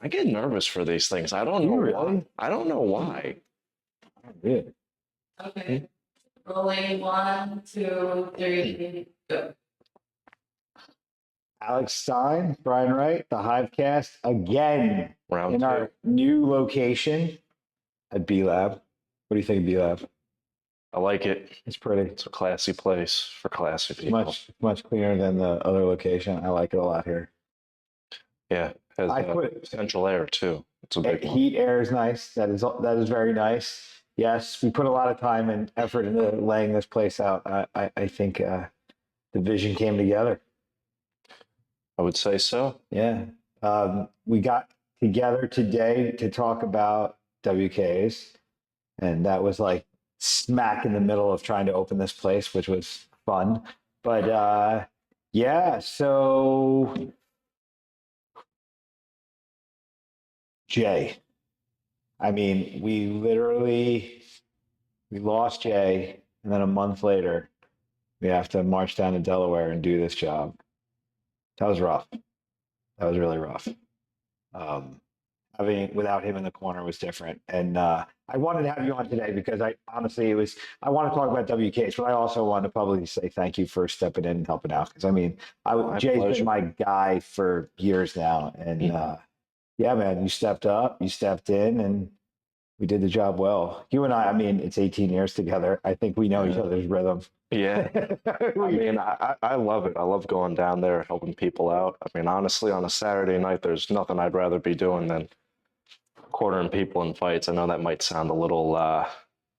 I get nervous for these things. I don't know why. I don't know why. Yeah. Okay. Rolling 1, 2, 3, go. Alex Stine, Brian Wright, the Hivecast again Round in 2. our new location at B Lab. What do you think of B Lab? I like it. It's pretty. It's a classy place for classy people. Much cleaner than the other location. I like it a lot here. Yeah, it has central air too. It's a big one. Heat, air is nice. That is very nice. Yes, we put a lot of time and effort into laying this place out. I think the vision came together. I would say so. Yeah. We got together today to talk about WKs, and that was like smack in the middle of trying to open this place, which was fun. But yeah, so Jay. I mean, we lost Jay, and then a month later, we have to march down to Delaware and do this job. That was rough. That was really rough. Having without him in the corner was different. And I wanted to have you on today because I want to talk about WKs, but I also want to publicly say thank you for stepping in and helping out. Because I mean, Jay's been my guy for years now, and yeah, man, you stepped up, you stepped in, and we did the job well. You and I mean, it's 18 years together. I think we know each other's rhythm. Yeah. I mean, I love it. I love going down there, helping people out. I mean, honestly, on a Saturday night, there's nothing I'd rather be doing than quartering people in fights. I know that might sound a little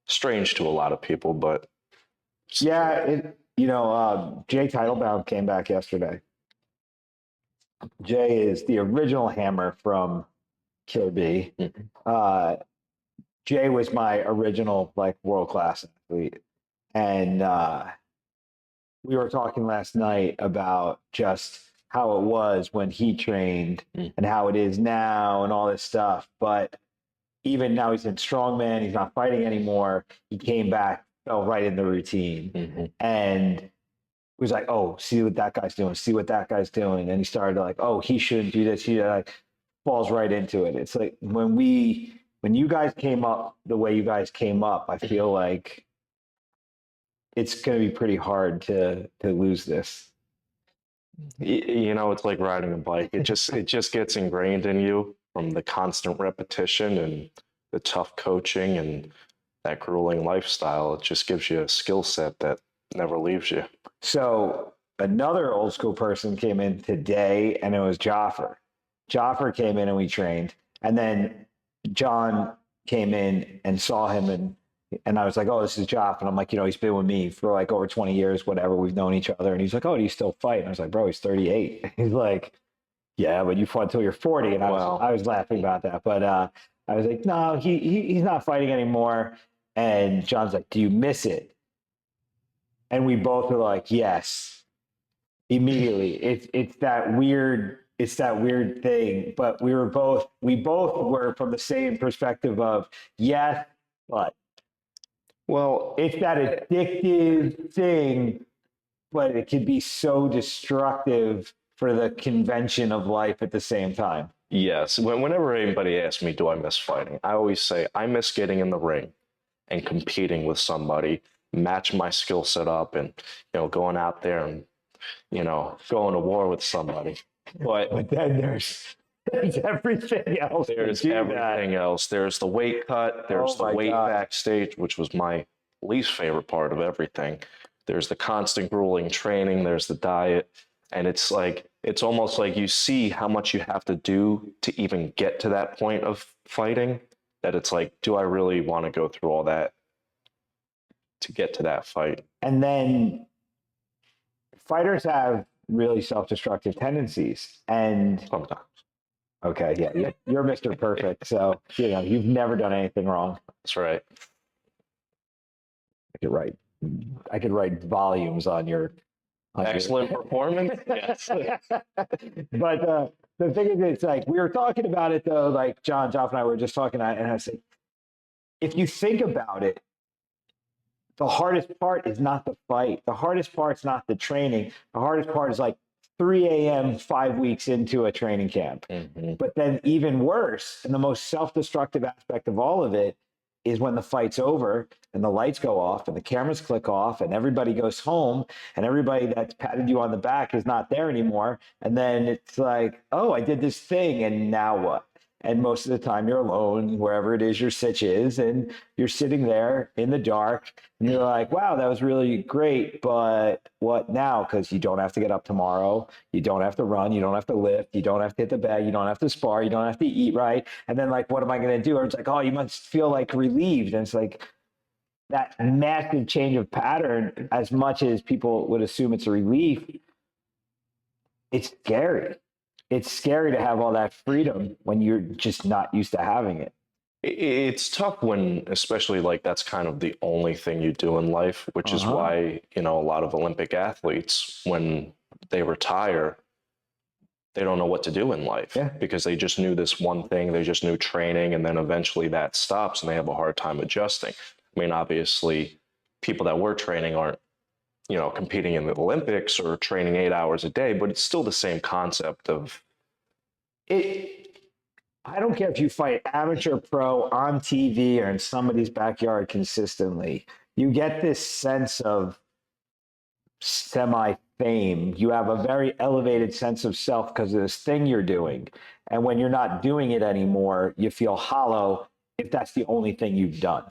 strange to a lot of people, but yeah, Jay Titelbaum came back yesterday. Jay is the original hammer from Killer B. Jay was my original world-class athlete. And we were talking last night about just how it was when he trained and how it is now and all this stuff. But even now he's in strongman, he's not fighting anymore. He came back, fell right in the routine. And was like, oh, see what that guy's doing, see what that guy's doing. And he started oh, he shouldn't do this. He falls right into it. It's like when you guys came up the way you guys came up, I feel like it's going to be pretty hard to lose this. It's like riding a bike. It just gets ingrained in you from the constant repetition and the tough coaching and that grueling lifestyle. It just gives you a skill set that never leaves you. So another old school person came in today, and it was Joffer. Joffer came in and we trained, and then John came in and saw him, and I was like, oh, this is Joff. And I'm like, he's been with me for over 20 years, whatever. We've known each other. And he's like, oh, do you still fight? And I was like, bro, he's 38. He's like, yeah, but you fought until you're 40. And I was laughing about that. But I was like, no, he's not fighting anymore. And John's like, do you miss it? And we both were like, yes, immediately. It's that weird thing. But we both were from the same perspective of yes, but. Well, it's that addictive thing, but it can be so destructive for the convention of life at the same time. Yes. Whenever anybody asks me, do I miss fighting? I always say, I miss getting in the ring and competing with somebody, match my skill set up and, going out there and, going to war with somebody. But then there's everything else. There's everything else. There's the weight cut. There's the weight backstage, which was my least favorite part of everything. There's the constant grueling training. There's the diet. And it's almost like you see how much you have to do to even get to that point of fighting, that it's like, do I really want to go through all that to get to that fight? And then fighters have really self-destructive tendencies. And sometimes. Okay, yeah, you're Mr. Perfect, so you've never done anything wrong. That's right. I could write volumes on your excellent performance. Yes. But the thing is, it's like we were talking about it though. Like Joff and I were just talking, and I said, if you think about it, the hardest part is not the fight. The hardest part's not the training. The hardest part is 3 a.m. 5 weeks into a training camp. Mm-hmm. But then even worse, and the most self-destructive aspect of all of it is when the fight's over and the lights go off and the cameras click off and everybody goes home and everybody that's patted you on the back is not there anymore. And then it's like, oh, I did this thing, and now what? And most of the time you're alone, wherever it is your sitch is, and you're sitting there in the dark and you're like, wow, that was really great, but what now? Because you don't have to get up tomorrow. You don't have to run. You don't have to lift. You don't have to hit the bag. You don't have to spar. You don't have to eat right. And then like, what am I going to do? Or it's like, oh, you must feel like relieved. And it's like that massive change of pattern, as much as people would assume it's a relief, it's scary. It's scary to have all that freedom when you're just not used to having it. It's tough when, especially like that's kind of the only thing you do in life, which is why, you know, a lot of Olympic athletes, when they retire, they don't know what to do in life because they just knew this one thing. They just knew training, and then eventually that stops and they have a hard time adjusting. I mean, obviously, people that were training aren't, you know, competing in the Olympics or training 8 hours a day, but it's still the same concept of it. I don't care if you fight amateur, pro, on TV, or in somebody's backyard consistently. You get this sense of semi-fame. You have a very elevated sense of self because of this thing you're doing. And when you're not doing it anymore, you feel hollow if that's the only thing you've done.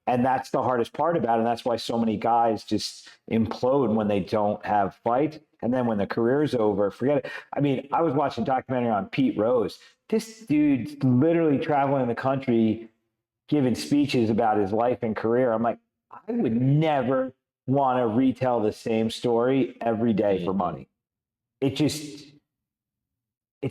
And that's the hardest part about it. And that's why so many guys just implode when they don't have fight. And then when the career's over, forget it. I mean, I was watching a documentary on Pete Rose. This dude's literally traveling the country, giving speeches about his life and career. I'm like, I would never want to retell the same story every day for money. It's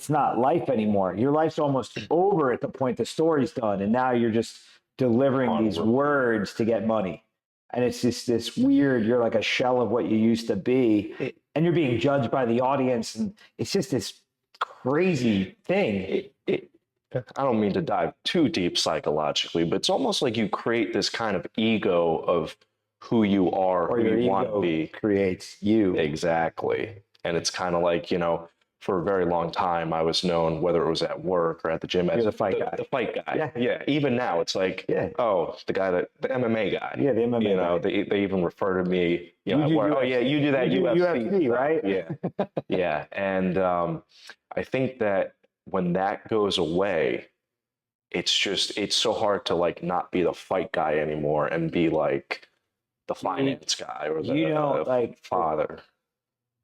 not life anymore. Your life's almost over at the point the story's done. And now you're just delivering these words to get money. And it's just this weird, you're like a shell of what you used to be. And you're being judged by the audience. And it's just this crazy thing. I don't mean to dive too deep psychologically, but it's almost like you create this kind of ego of who you are, or who your you want to ego be. creates you. Exactly. And it's kind of like, you know, for a very long time, I was known, whether it was at work or at the gym, as the fight guy. The fight guy. Yeah. Even now, it's like, oh, the guy the MMA guy. Yeah, the MMA You know, guy. they even refer to me, you know, UFC. yeah, you do that UFC, right? Yeah. Yeah. And I think that when that goes away, it's so hard to like not be the fight guy anymore and be like the finance guy or the father.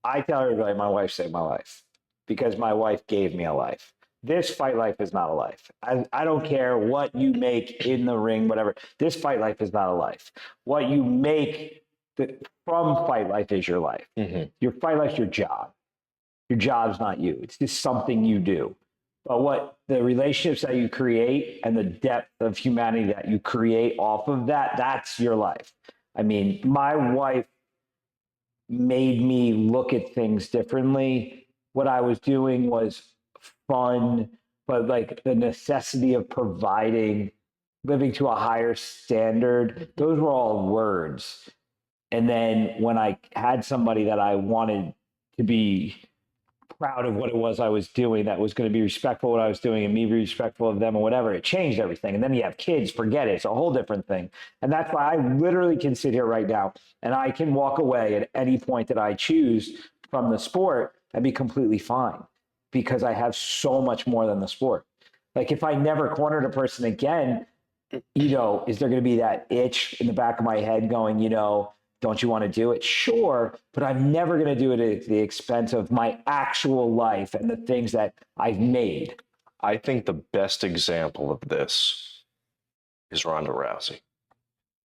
I tell everybody my wife saved my life because my wife gave me a life. This fight life is not a life. I don't care what you make in the ring, whatever. This fight life is not a life. What you make from fight life is your life. Mm-hmm. Your fight life's your job. Your job's not you. It's just something you do. But what the relationships that you create and the depth of humanity that you create off of that, that's your life. I mean, my wife made me look at things differently. What I was doing was fun, but like the necessity of providing, living to a higher standard, those were all words. And then when I had somebody that I wanted to be proud of what it was I was doing, that was going to be respectful of what I was doing and me be respectful of them or whatever, it changed everything. And then you have kids, forget it. It's a whole different thing. And that's why I literally can sit here right now and I can walk away at any point that I choose from the sport and be completely fine because I have so much more than the sport. Like if I never cornered a person again, you know, is there going to be that itch in the back of my head going, you know, don't you want to do it? Sure, but I'm never going to do it at the expense of my actual life and the things that I've made. I think the best example of this is Ronda Rousey.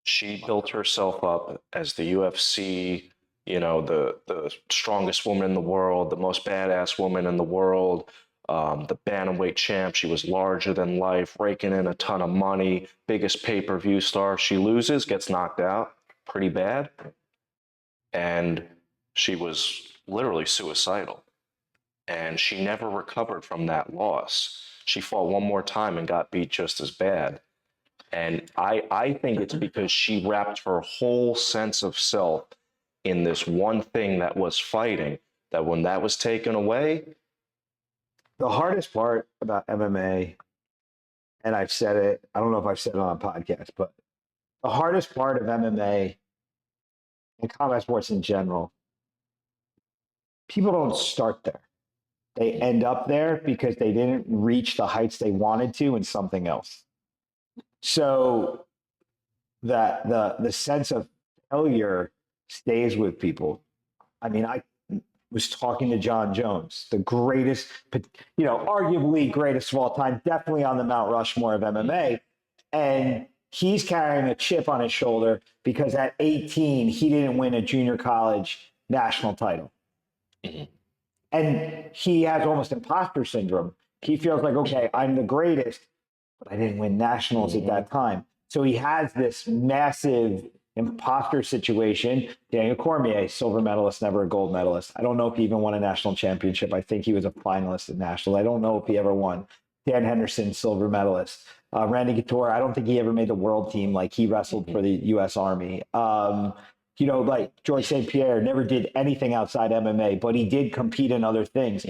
She built herself up as the UFC, you know, the strongest woman in the world, the most badass woman in the world, the bantamweight champ. She was larger than life, raking in a ton of money, biggest pay-per-view star. She loses, gets knocked out pretty bad, and she was literally suicidal, and she never recovered from that loss. She fought one more time and got beat just as bad. And I think it's because she wrapped her whole sense of self in this one thing that was fighting, that when that was taken away, The hardest part about MMA, and I've said it, I don't know if I've said it on a podcast, but the hardest part of MMA and combat sports in general, people don't start there. They end up there because they didn't reach the heights they wanted to in something else. So that the sense of failure stays with people. I mean, I was talking to John Jones, the greatest, arguably greatest of all time, definitely on the Mount Rushmore of MMA. And he's carrying a chip on his shoulder because at 18, he didn't win a junior college national title. Mhm. And he has almost imposter syndrome. He feels like, okay, I'm the greatest, but I didn't win nationals at that time. So he has this massive imposter situation. Daniel Cormier, silver medalist, never a gold medalist. I don't know if he even won a national championship. I think he was a finalist at nationals. I don't know if he ever won. Dan Henderson, silver medalist. Randy Couture, I don't think he ever made the world team. Like he wrestled for the U.S. Army. Like George St. Pierre never did anything outside MMA, but he did compete in other things.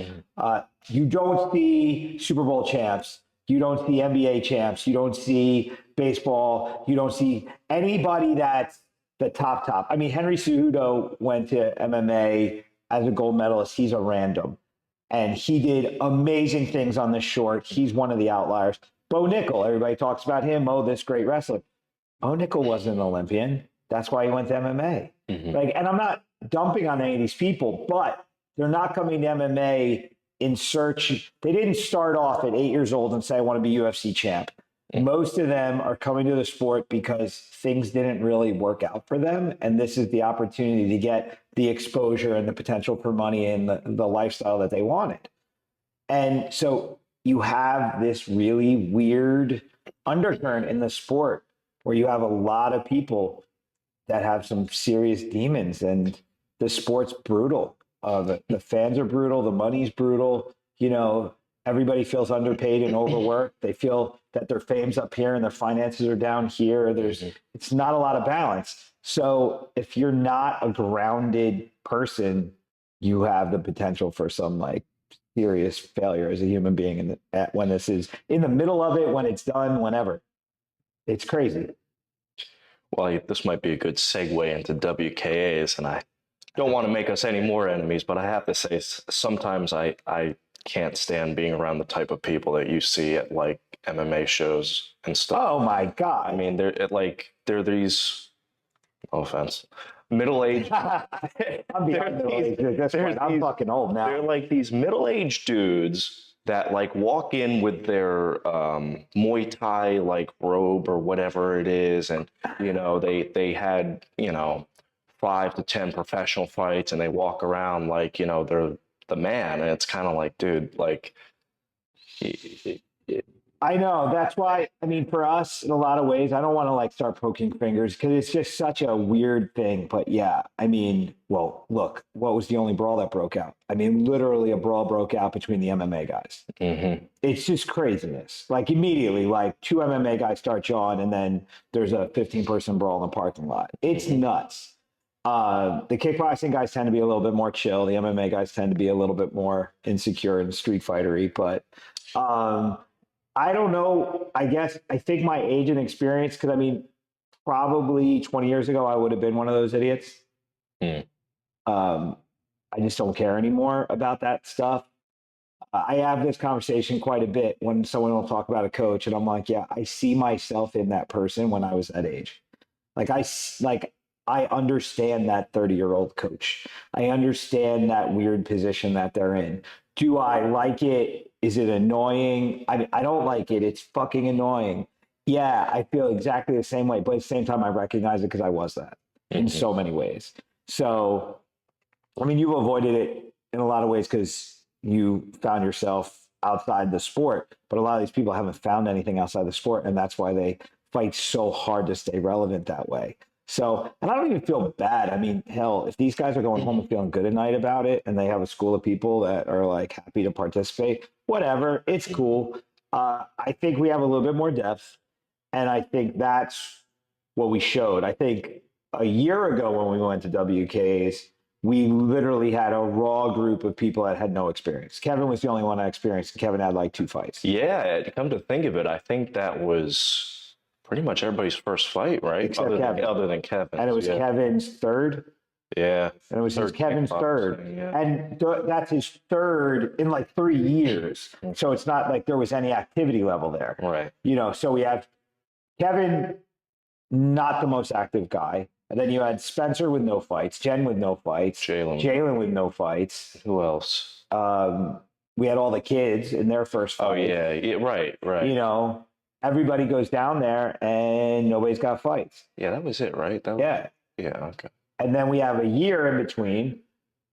You don't see Super Bowl champs. You don't see NBA champs. You don't see baseball. You don't see anybody that's the top. I mean, Henry Cejudo went to MMA as a gold medalist. He's a random. And he did amazing things on the short. He's one of the outliers. Bo Nickel, everybody talks about him. Oh, this great wrestler. Bo Nickel wasn't an Olympian. That's why he went to MMA. And I'm not dumping on any of these people, but they're not coming to MMA in search. They didn't start off at 8 years old and say, I want to be UFC champ. Most of them are coming to the sport because things didn't really work out for them. And this is the opportunity to get the exposure and the potential for money and the lifestyle that they wanted. And so you have this really weird undercurrent in the sport where you have a lot of people that have some serious demons, and the sport's brutal. The fans are brutal. The money's brutal. Everybody feels underpaid and overworked. They feel that their fame's up here and their finances are down here. It's not a lot of balance. So if you're not a grounded person, you have the potential for some like serious failure as a human being when this is in the middle of it, when it's done, whenever. It's crazy. Well, this might be a good segue into WKAs, and I don't want to make us any more enemies, but I have to say sometimes I can't stand being around the type of people that you see at like MMA shows and stuff. Oh my God. I mean, they're these, no offense, middle-aged. I'm beyond middle-aged at this point. I'm fucking old now. They're like these middle-aged dudes that like walk in with their Muay Thai like robe or whatever it is, and they had 5 to 10 professional fights, and they walk around like they're the man, and it's kind of like, dude, like. I know. That's why, I mean, for us, in a lot of ways, I don't want to like start poking fingers because it's just such a weird thing. But yeah, I mean, well, look, what was the only brawl that broke out? I mean, literally a brawl broke out between the MMA guys. It's just craziness. Like immediately, like 2 MMA guys start jawing, and then there's a 15-person brawl in the parking lot. It's nuts. The kickboxing guys tend to be a little bit more chill. The MMA guys tend to be a little bit more insecure and street fightery. But I don't know. I think my age and experience, because I mean, probably 20 years ago, I would have been one of those idiots. I just don't care anymore about that stuff. I have this conversation quite a bit when someone will talk about a coach, and I'm like, yeah, I see myself in that person when I was that age. I understand that 30-year-old coach. I understand that weird position that they're in. Do I like it? Is it annoying? I don't like it. It's fucking annoying. Yeah, I feel exactly the same way. But at the same time, I recognize it because I was that in so many ways. So, I mean, you've avoided it in a lot of ways because you found yourself outside the sport. But a lot of these people haven't found anything outside the sport. And that's why they fight so hard to stay relevant that way. So, and I don't even feel bad. I mean, hell, if these guys are going home and feeling good at night about it, and they have a school of people that are like happy to participate, whatever, it's cool. I think we have a little bit more depth, and I think that's what we showed. I think a year ago when we went to WKs, we literally had a raw group of people that had no experience. Kevin was the only one that experienced. Kevin had like 2 fights. Yeah, come to think of it, I think that was pretty much everybody's first fight, right? Except Kevin. Other than Kevin. And it was Kevin's third. Yeah. And it was Kevin's third. Yeah. And that's his third in like 3 years. So it's not like there was any activity level there. Right. You know, so we have Kevin, not the most active guy. And then you had Spencer with no fights, Jen with no fights, Jalen with no fights. Who else? We had all the kids in their first fight. Oh, yeah. Right. You know, everybody goes down there and nobody's got fights. Yeah, that was it, right? Yeah. Okay. And then we have a year in between.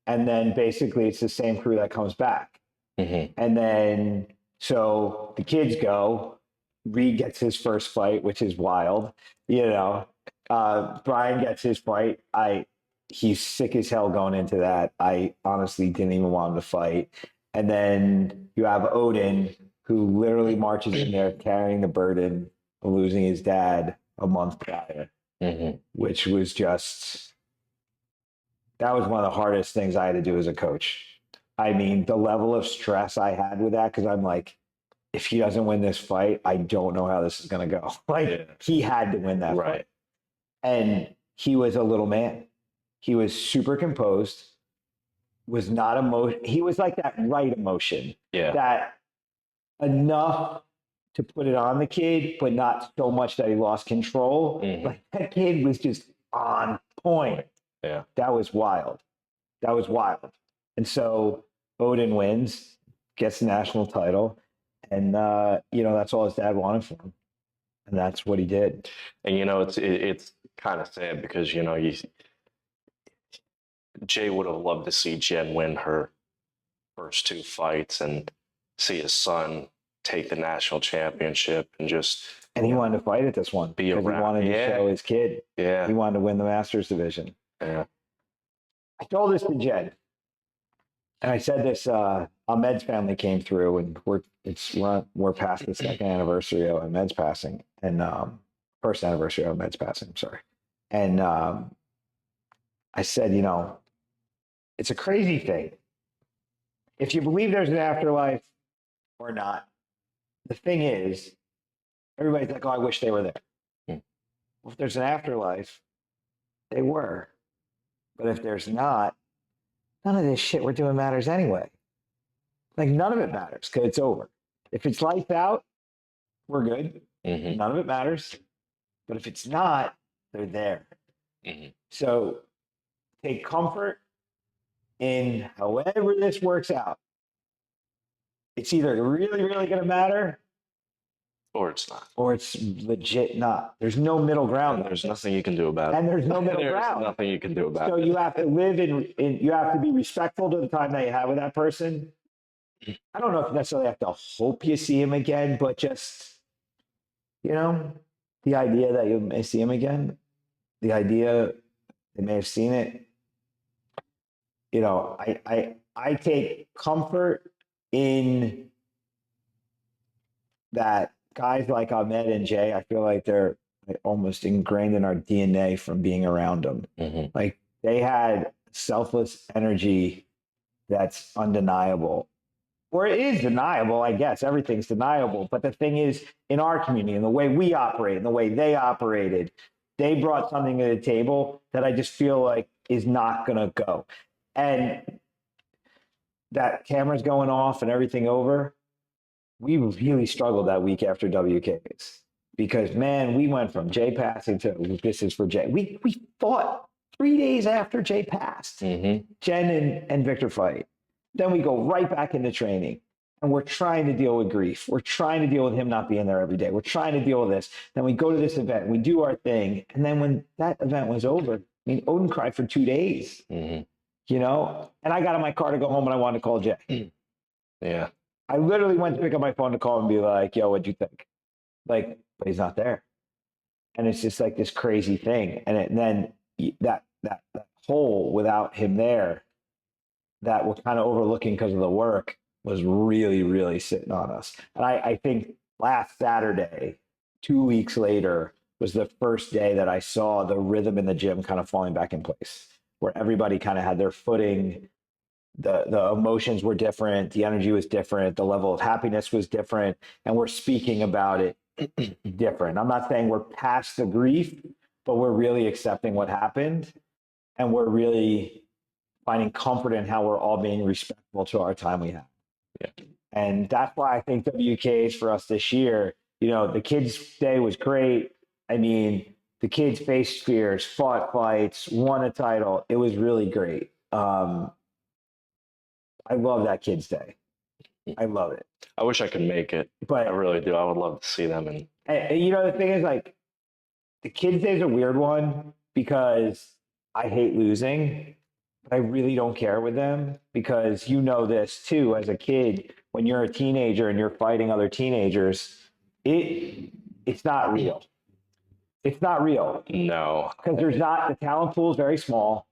And then basically it's the same crew that comes back. Mm-hmm. And then, so the kids go, Reed gets his first fight, which is wild, you know. Brian gets his fight. He's sick as hell going into that. I honestly didn't even want him to fight. And then you have Odin, who literally marches in there carrying the burden of losing his dad a month prior, which was just, that was one of the hardest things I had to do as a coach. I mean, the level of stress I had with that, because I'm like, if he doesn't win this fight, I don't know how this is going to go. Like, he had to win that fight. And he was a little man. He was super composed, was not emotion. He was like that right emotion. Yeah. That enough to put it on the kid, but not so much that he lost control. Like, that kid was just on point. Yeah. That was wild. And so Odin wins, gets the national title. And, you know, that's all his dad wanted for him. And that's what he did. And, you know, it's kind of sad because, you know, Jay would have loved to see Jen win her first 2 fights and see his son take the national championship and just. And he wanted to fight at this one because he wanted to show his kid. Yeah. He wanted to win the Masters division. Yeah. I told this to Jen. And I said this, Ahmed's family came through and we're past the second anniversary of Ahmed's passing and first anniversary of Ahmed's passing, sorry. And I said, you know, it's a crazy thing. If you believe there's an afterlife or not, the thing is, everybody's like, oh, I wish they were there. Well, if there's an afterlife, they were. But if there's not, none of this shit we're doing matters anyway. Like, none of it matters because it's over. If it's lights out, we're good. None of it matters. But if it's not, they're there. So take comfort in however this works out. It's either really, really going to matter Or it's not. or it's legit not. There's no middle ground. There's nothing you can do about it. And there's no middle There's ground. nothing you can do about So it. you have to live in, you have to be respectful to the time that you have with that person. I don't know if you necessarily have to hope you see him again, but just, you know, the idea that you may see him again, the idea they may have seen it. You know, I take comfort in that guys like Ahmed and Jay, I feel like they're almost ingrained in our DNA from being around them. Like, they had selfless energy that's undeniable. Or it is deniable, I guess. Everything's deniable. But the thing is, in our community, and the way we operate, and the way they operated, they brought something to the table that I just feel like is not going to go. And that camera's going off and everything over, we really struggled that week after WKs. Because, man, we went from Jay passing to this is for Jay. We fought 3 days after Jay passed. Jen and Victor fight. Then we go right back into training. And we're trying to deal with grief. We're trying to deal with him not being there every day. We're trying to deal with this. Then we go to this event. We do our thing. And then when that event was over, I mean, Odin cried for 2 days. You know? And I got in my car to go home and I wanted to call Jay. Yeah. I literally went to pick up my phone to call and be like, yo, what'd you think? Like, but he's not there. And it's just like this crazy thing. And then that hole without him there that we're kind of overlooking because of the work was really, really sitting on us. And I think last Saturday, 2 weeks later, was the first day that I saw the rhythm in the gym kind of falling back in place. where everybody kind of had their footing. The emotions were different, the energy was different, the level of happiness was different, and we're speaking about it different. I'm not saying we're past the grief, but we're really accepting what happened, and we're really finding comfort in how we're all being respectful to our time we have. Yeah. And that's why I think WKs for us this year, you know, the kids' day was great. I mean, the kids faced fears, fought fights, won a title. It was really great. I love that kids' day. I love it. I wish I could make it. But I really do. I would love to see them. and you know, the thing is, like, the kids' day is a weird one because I hate losing, but I really don't care with them because you know this too as a kid, when you're a teenager and you're fighting other teenagers, it's not real. It's not real. No. Because the talent pool is very small.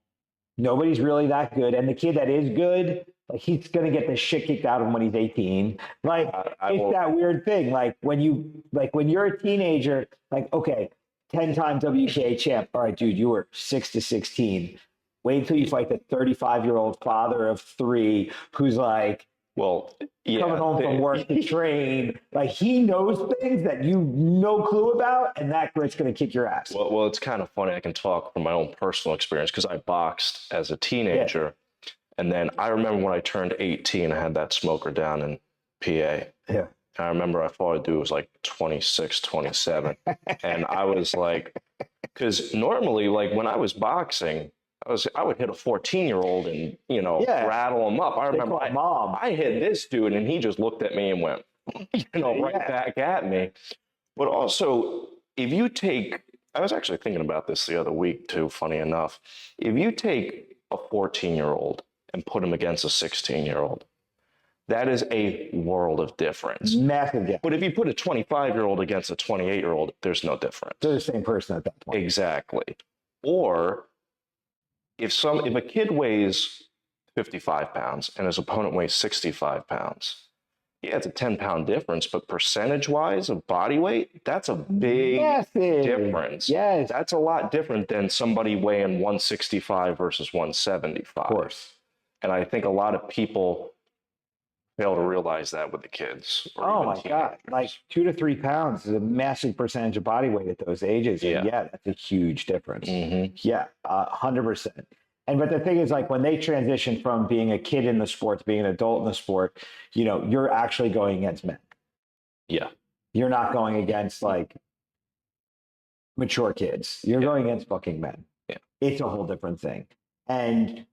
Nobody's really that good. And the kid that is good, like, he's going to get the shit kicked out of him when he's 18. Like, it's that weird thing. Like, when you're a teenager, like, okay, 10-time WKA champ. All right, dude, you were 6-16. Wait until you fight the 35-year-old father of 3 who's like, well, yeah, coming home from work to train. Like, he knows things that you no clue about, and that grit's going to kick your ass. Well, it's kind of funny. I can talk from my own personal experience because I boxed as a teenager. Yeah. And then I remember when I turned 18, I had that smoker down in PA. Yeah. I remember I fought a dude who was like 26, 27. And I was like, because normally, like, when I was boxing, I would hit a 14-year-old and, you know, rattle him up. I remember I hit this dude and he just looked at me and went, right back at me. But also, I was actually thinking about this the other week too, funny enough. If you take a 14-year-old and put him against a 16-year-old, that is a world of difference. Massive difference. But if you put a 25-year-old against a 28-year-old, there's no difference. They're the same person at that point. Exactly. Or if a kid weighs 55 pounds and his opponent weighs 65 pounds, yeah, it's a 10-pound difference, but percentage-wise of body weight, that's a big difference. Yes. That's a lot different than somebody weighing 165 versus 175. Of course. And I think a lot of people fail to realize that with the kids. Oh my God. Like 2 to 3 pounds is a massive percentage of body weight at those ages. Yeah. And yeah, that's a huge difference. Mm-hmm. Yeah, 100%. But the thing is, like, when they transition from being a kid in the sport to being an adult in the sport, you know, you're actually going against men. Yeah. You're not going against, like, mature kids. You're going against fucking men. Yeah. It's a whole different thing. And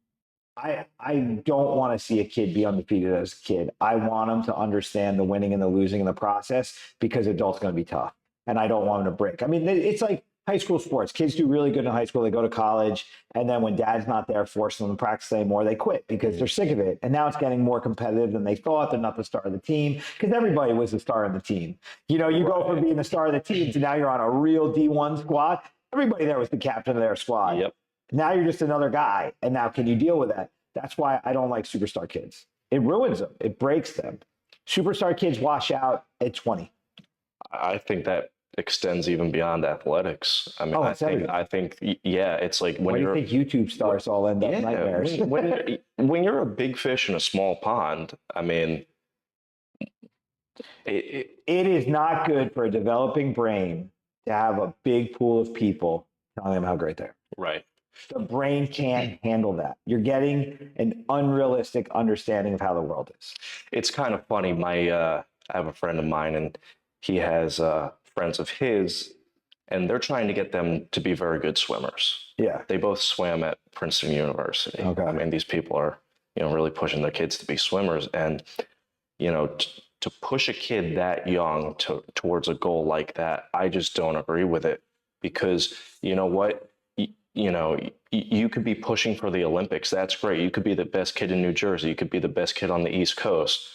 I don't want to see a kid be undefeated as a kid. I want them to understand the winning and the losing in the process, because adults going to be tough. And I don't want them to break. I mean, it's like high school sports. Kids do really good in high school. They go to college. And then when dad's not there forcing them to practice anymore, they quit because they're sick of it. And now it's getting more competitive than they thought. They're not the star of the team, because everybody was the star of the team. You know, you go from being the star of the team to now you're on a real D1 squad. Everybody there was the captain of their squad. Yep. Now you're just another guy. And now can you deal with that? That's why I don't like superstar kids. It ruins them. It breaks them. Superstar kids wash out at 20. I think that extends even beyond athletics. I mean, I think, yeah, it's like when you think YouTube stars all end up nightmares? When you're a big fish in a small pond, I mean, it is not good for a developing brain to have a big pool of people telling them how great they are. Right. The brain can't handle that. You're getting an unrealistic understanding of how the world is. It's kind of funny. I have a friend of mine, and he has friends of his, and they're trying to get them to be very good swimmers. Yeah. They both swam at Princeton University. Okay. I mean, these people are, really pushing their kids to be swimmers. And, to push a kid that young towards a goal like that, I just don't agree with it, because you know what? You could be pushing for the Olympics. That's great. You could be the best kid in New Jersey. You could be the best kid on the East Coast.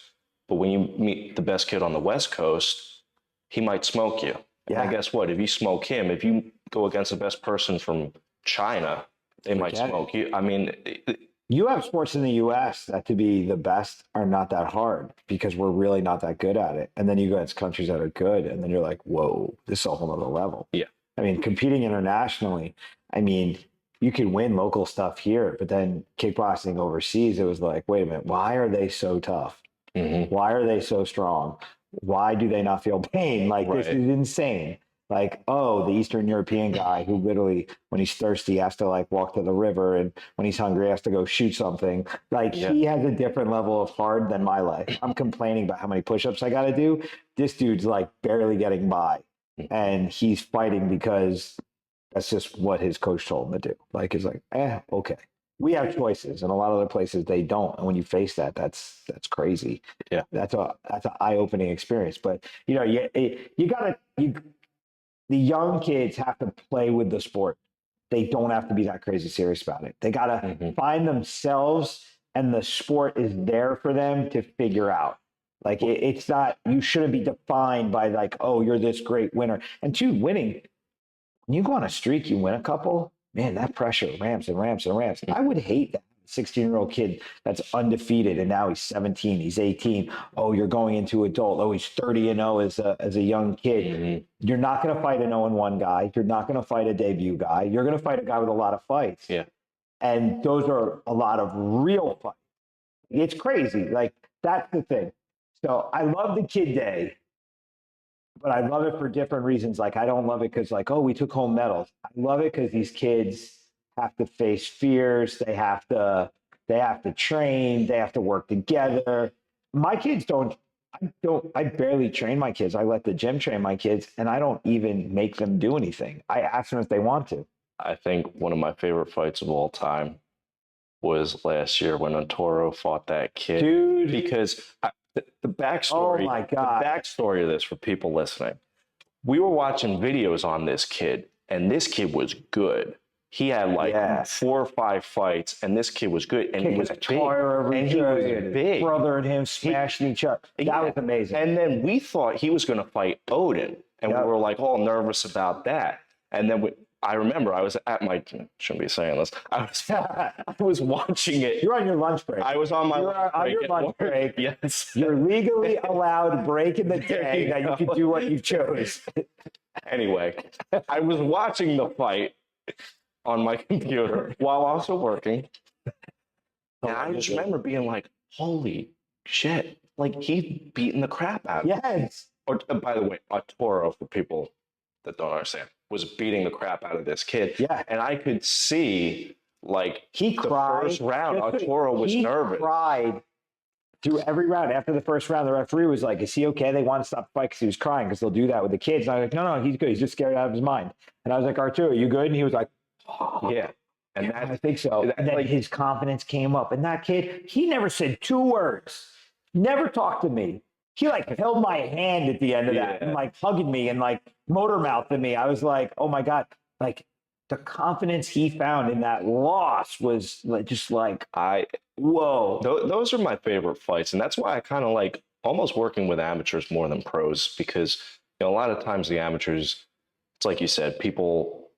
But when you meet the best kid on the West Coast, he might smoke you. Yeah. And guess what? If you smoke him, if you go against the best person from China, they might smoke you. I mean, you have sports in the U.S. that to be the best are not that hard, because we're really not that good at it. And then you go against countries that are good, and then you're like, whoa, this is a whole other level. Yeah. I mean, competing internationally, I mean, you can win local stuff here, but then kickboxing overseas, it was like, wait a minute, why are they so tough? Why are they so strong? Why do they not feel pain? Like, this is insane. Like, oh, the Eastern European guy who literally, when he's thirsty, has to like walk to the river, and when he's hungry, has to go shoot something. Like, he has a different level of hard than my life. I'm complaining about how many push-ups I got to do. This dude's like barely getting by, and he's fighting because that's just what his coach told him to do. Like, it's like, okay. We have choices, and a lot of other places they don't. And when you face that, that's crazy. Yeah, that's an eye-opening experience. But you know, the young kids have to play with the sport. They don't have to be that crazy serious about it. They got to find themselves, and the sport is there for them to figure out. Like, it's not, you shouldn't be defined by like, oh, you're this great winner. And two, winning, when you go on a streak, you win a couple, man, that pressure ramps and ramps and ramps. I would hate that 16-year-old kid that's undefeated, and now he's 17, he's 18. Oh, you're going into adult. Oh, he's 30-0 as a young kid. You're not going to fight an 0-1 guy. You're not going to fight a debut guy. You're going to fight a guy with a lot of fights. Yeah. And those are a lot of real fights. It's crazy. Like, that's the thing. So I love the kid day, but I love it for different reasons. Like, I don't love it because, like, oh, we took home medals. I love it because these kids have to face fears. They have to train. They have to work together. My kids I barely train my kids. I let the gym train my kids, and I don't even make them do anything. I ask them if they want to. I think one of my favorite fights of all time was last year when Arturo fought that kid. Dude. Because the backstory, oh my God. The backstory of this for people listening. We were watching videos on this kid, and this kid was good. He had like 4 or 5 fights, and this kid was good. And he was big. And he was big. Brother and him smashing each other. That was amazing. And then we thought he was going to fight Odin, and we were like all nervous about that. And then I remember I was at my, shouldn't be saying this, I was watching it. You're on your lunch break. I was on my lunch break. Yes. You're legally allowed break in the day that you can do what you chose. Anyway, I was watching the fight on my computer while also working. And I just remember being like, holy shit, like, he's beating the crap out of him. Yes. Or, by the way, Arturo, for people that don't understand, was beating the crap out of this kid. Yeah. And I could see, like, he cried. The first round, Arturo was nervous. He cried through every round. After the first round, the referee was like, is he okay? They want to stop the fight because he was crying, because they'll do that with the kids. And I was like, no, he's good. He's just scared out of his mind. And I was like, Arturo, you good? And he was like, oh. Yeah. And I think so. And then his confidence came up. And that kid, he never said 2 words. Never talked to me. He like held my hand at the end of that and like hugged me and like motor mouthed me. I was like, oh my God. Like, the confidence he found in that loss was just like, whoa. Those are my favorite fights. And that's why I kind of like almost working with amateurs more than pros, because, you know, a lot of times the amateurs, it's like you said, people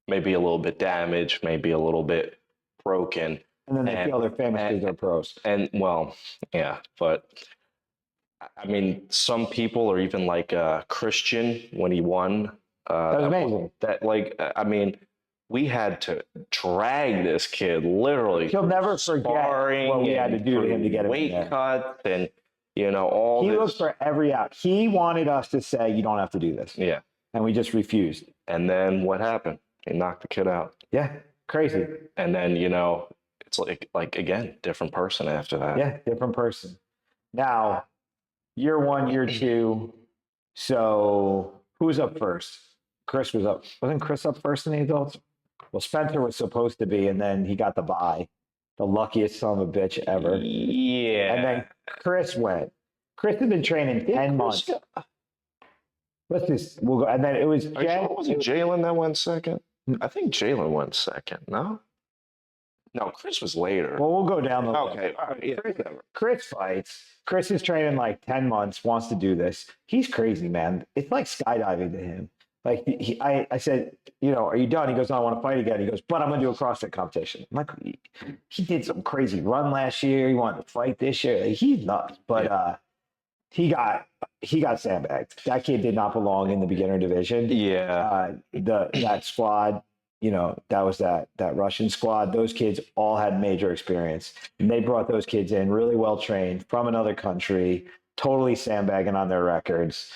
may be a little bit damaged, maybe a little bit broken. And then they feel they're famous because they're pros. And well, yeah, but I mean, some people are even like Christian when he won. That was amazing. That, like, I mean, we had to drag this kid literally. He'll never forget what we had to do to him to get him weight cuts and, you know, all he this. looked for every out. He wanted us to say, you don't have to do this. Yeah. And we just refused. And then what happened? He knocked the kid out. Yeah. Crazy. And then, you know, it's like again, different person after that. Yeah, different person. Now, year 1, year 2. So who's up first? Chris was up. Wasn't Chris up first in the adults? Well, Spencer was supposed to be, and then he got the bye. The luckiest son of a bitch ever. Yeah. And then Chris went. Chris had been training 10 months. We'll go. And then it was wasn't Jalen that went second? I think Jalen went second. No, Chris was later. Well, we'll go down the list. Okay. All right. Yeah. Chris fights. Chris is training like 10 months, wants to do this. He's crazy, man. It's like skydiving to him. Like, I said, you know, are you done? He goes, no, I want to fight again. He goes, but I'm going to do a CrossFit competition. I'm like, he did some crazy run last year. He wanted to fight this year. Like, he's nuts. But he got sandbagged. That kid did not belong in the beginner division. Yeah. That squad that was that Russian squad. Those kids all had major experience. And they brought those kids in really well trained from another country, totally sandbagging on their records.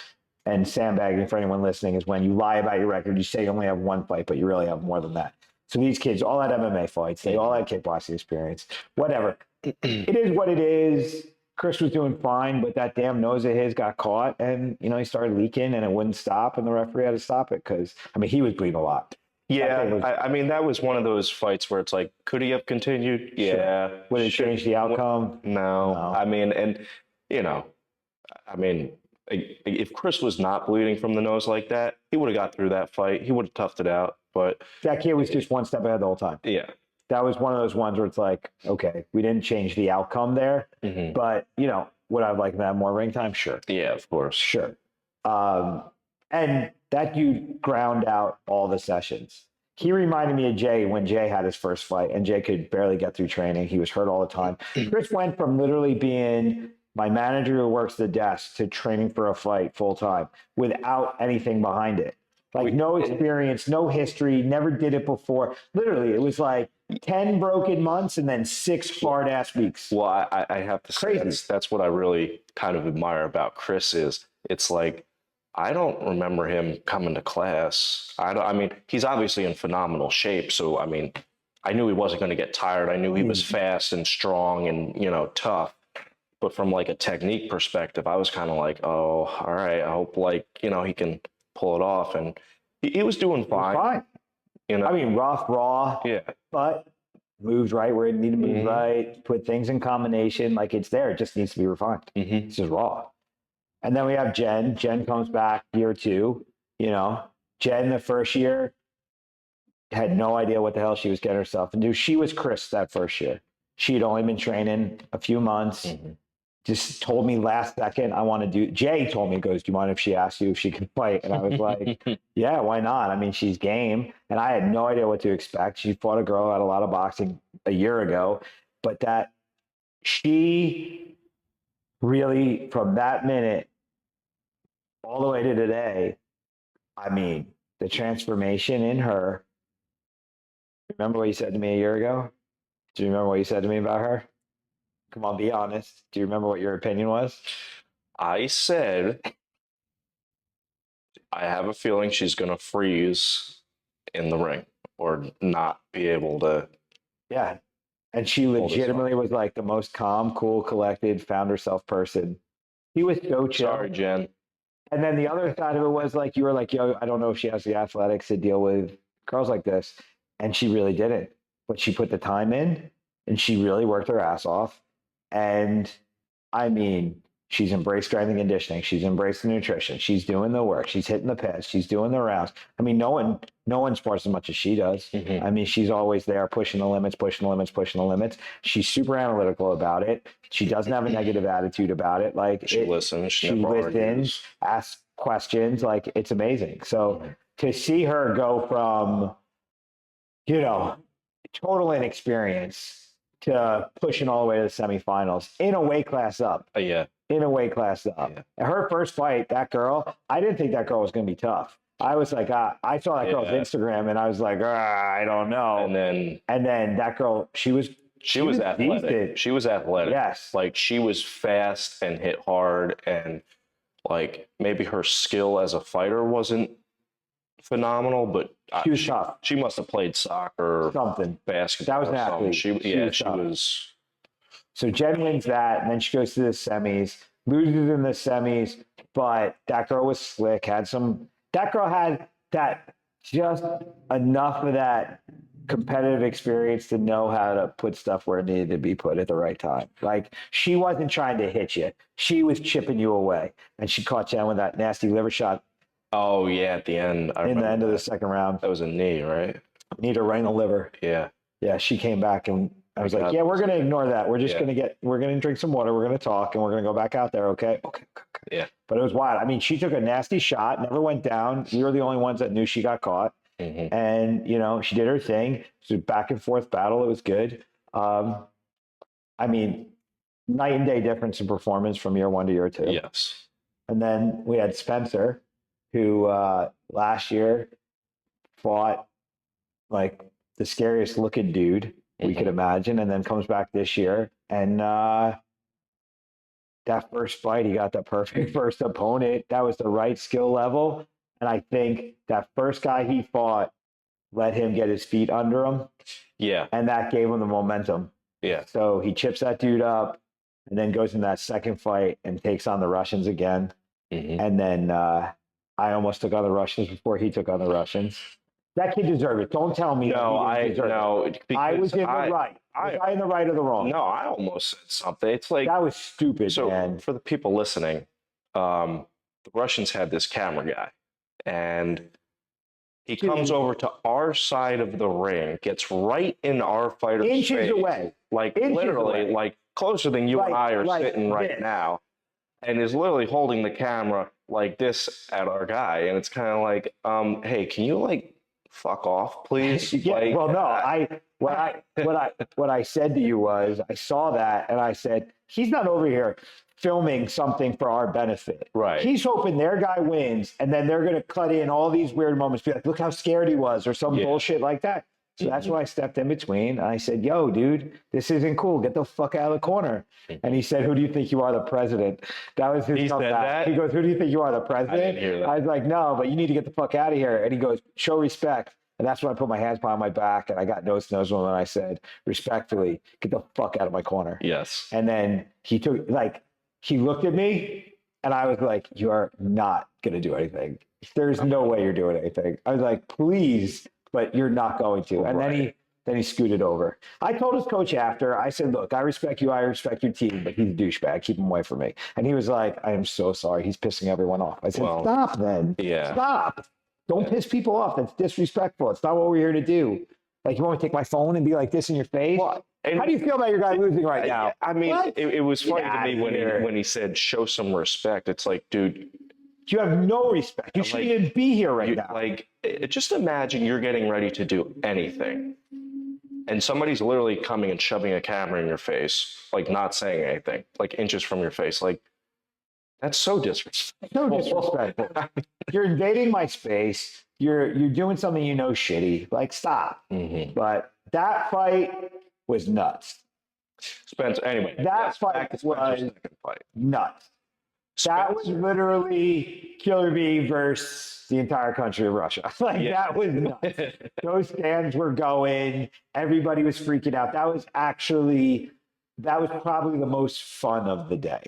And sandbagging, for anyone listening, is when you lie about your record. You say you only have one fight, but you really have more than that. So these kids all had MMA fights. They all had kickboxing experience. Whatever. It is what it is. Chris was doing fine, but that damn nose of his got caught, and he started leaking, and it wouldn't stop, and the referee had to stop it because he was bleeding a lot. Yeah, I mean, that was one of those fights where it's like, could he have continued? Yeah. Sure. Would it change the outcome? No. I mean, and if Chris was not bleeding from the nose like that, he would have got through that fight. He would have toughed it out. But that kid was just one step ahead the whole time. Yeah. That was one of those ones where it's like, okay, we didn't change the outcome there, but would I like to have more ring time? Sure. Yeah, of course. Sure. And that dude ground out all the sessions. He reminded me of Jay when Jay had his first fight, and Jay could barely get through training. He was hurt all the time. Chris went from literally being my manager who works the desk to training for a fight full time without anything behind it. Like no experience, no history, never did it before. Literally, it was like 10 broken months and then 6 hard-ass weeks. Well, I have to say that's what I really kind of admire about Chris is it's like, I don't remember him coming to class. I mean, he's obviously in phenomenal shape. So, I mean, I knew he wasn't going to get tired. I knew he was fast and strong and, tough. But from like a technique perspective, I was kind of like, oh, all right, I hope he can pull it off. And he was doing fine. I mean, rough, raw, but moved right where it needed to move right, put things in combination. Like it's there. It just needs to be refined. It's just raw. And then we have Jen. Jen comes back year 2. Jen, the first year, had no idea what the hell she was getting herself into. She was Chris that first year. She'd only been training a few months. Just told me last second, I want to do. Jay told me, goes, do you mind if she asks you if she can fight? And I was like, yeah, why not? I mean, she's game. And I had no idea what to expect. She fought a girl who had a lot of boxing a year ago, but that she really, from that minute all the way to today, I mean, the transformation in her. Remember what you said to me a year ago? Do you remember what you said to me about her? Come on, be honest. Do you remember what your opinion was? I said, I have a feeling she's going to freeze in the ring or not be able to. Yeah. And she legitimately was like the most calm, cool, collected, found herself person. He was so chill. Sorry, Jen. And then the other side of it was like, you were like, yo, I don't know if she has the athletics to deal with girls like this. And she really didn't. But she put the time in and she really worked her ass off. And I mean, she's embraced strength and conditioning. She's embraced the nutrition. She's doing the work. She's hitting the pads. She's doing the rounds. I mean, no one sports as much as she does. I mean, she's always there pushing the limits. She's super analytical about it. She doesn't have a negative attitude about it. Like she listens. She listens, asks questions. Like it's amazing. So to see her go from, total inexperience to pushing all the way to the semifinals in a weight class up. In a weight class up. Yeah. Her first fight, that girl, I didn't think that girl was going to be tough. I was like, I saw that girl's Instagram and I was like, I don't know. And then that girl, she was athletic. Decent. She was athletic. Yes. Like she was fast and hit hard, and like maybe her skill as a fighter wasn't phenomenal, but she was tough. She must have played soccer, something, basketball. That was an athlete. She was. So Jen wins that, and then she goes to the semis, loses in the semis, but that girl was slick. That girl had that just enough of that competitive experience to know how to put stuff where it needed to be put at the right time. Like she wasn't trying to hit you; she was chipping you away, and she caught Jen with that nasty liver shot. Oh yeah, at the end. In the end of the second round. That was a knee, right? Knee to right in the liver. Yeah. Yeah, she came back and I was like, yeah, we're going to ignore that. We're just going to drink some water. We're going to talk and we're going to go back out there. Okay. Yeah. But it was wild. I mean, she took a nasty shot, never went down. We were the only ones that knew she got caught. And, she did her thing. It was a back and forth battle. It was good. I mean, night and day difference in performance from year 1 to year 2. Yes. And then we had Spencer, who last year fought like the scariest looking dude we could imagine, and then comes back this year. And that first fight, he got the perfect first opponent. That was the right skill level. And I think that first guy he fought let him get his feet under him. Yeah. And that gave him the momentum. Yeah. So he chips that dude up and then goes in that second fight and takes on the Russians again. And then I almost took on the Russians before he took on the Russians. That kid deserved it. Don't tell me No, that he didn't deserve it. I was in the right. Was I in the right or the wrong? No, I almost said something. It's like that was stupid, so man. For the people listening, the Russians had this camera guy, and he comes over to our side of the ring, gets right in our fighter's inches face, away, like inches literally, away. Like closer than you and I are sitting right this. now, and is literally holding the camera like this at our guy, and it's kind of like, hey, can you like fuck off, please? Yeah, like, well, no, what I said to you was I saw that and I said, he's not over here filming something for our benefit. Right. He's hoping their guy wins, and then they're gonna cut in all these weird moments, be like, look how scared he was, or some bullshit like that. So that's why I stepped in between. I said, yo, dude, this isn't cool. Get the fuck out of the corner. And he said, who do you think you are, the president? That was his comeback. He goes, who do you think you are, the president? I didn't hear that. I was like, no, but you need to get the fuck out of here. And he goes, show respect. And that's when I put my hands behind my back and I got nose to nose with him and I said, respectfully, get the fuck out of my corner. Yes. And then he looked at me and I was like, you are not going to do anything. There's no way you're doing anything. I was like, please, but you're not going to. And then he scooted over. I told his coach after, I said, look, I respect you. I respect your team, but he's a douchebag. Keep him away from me. And he was like, I am so sorry. He's pissing everyone off. I said, stop then. Yeah. Stop. Don't piss people off. That's disrespectful. It's not what we're here to do. Like, you want me to take my phone and be like this in your face? What? How do you feel about your guy losing right now? I mean, it was funny to me when he said, show some respect. It's like, dude, you have no respect. You shouldn't even be here right now. Like, just imagine you're getting ready to do anything, and somebody's literally coming and shoving a camera in your face, like not saying anything, like inches from your face. Like, that's so disrespectful. So disrespectful. You're invading my space. You're doing something you know shitty. Like, stop. But that fight was nuts. Spencer, anyway. That fight was nuts. That was literally Killer Bee versus the entire country of Russia. That was nuts. Those stands were going. Everybody was freaking out. That was probably the most fun of the day.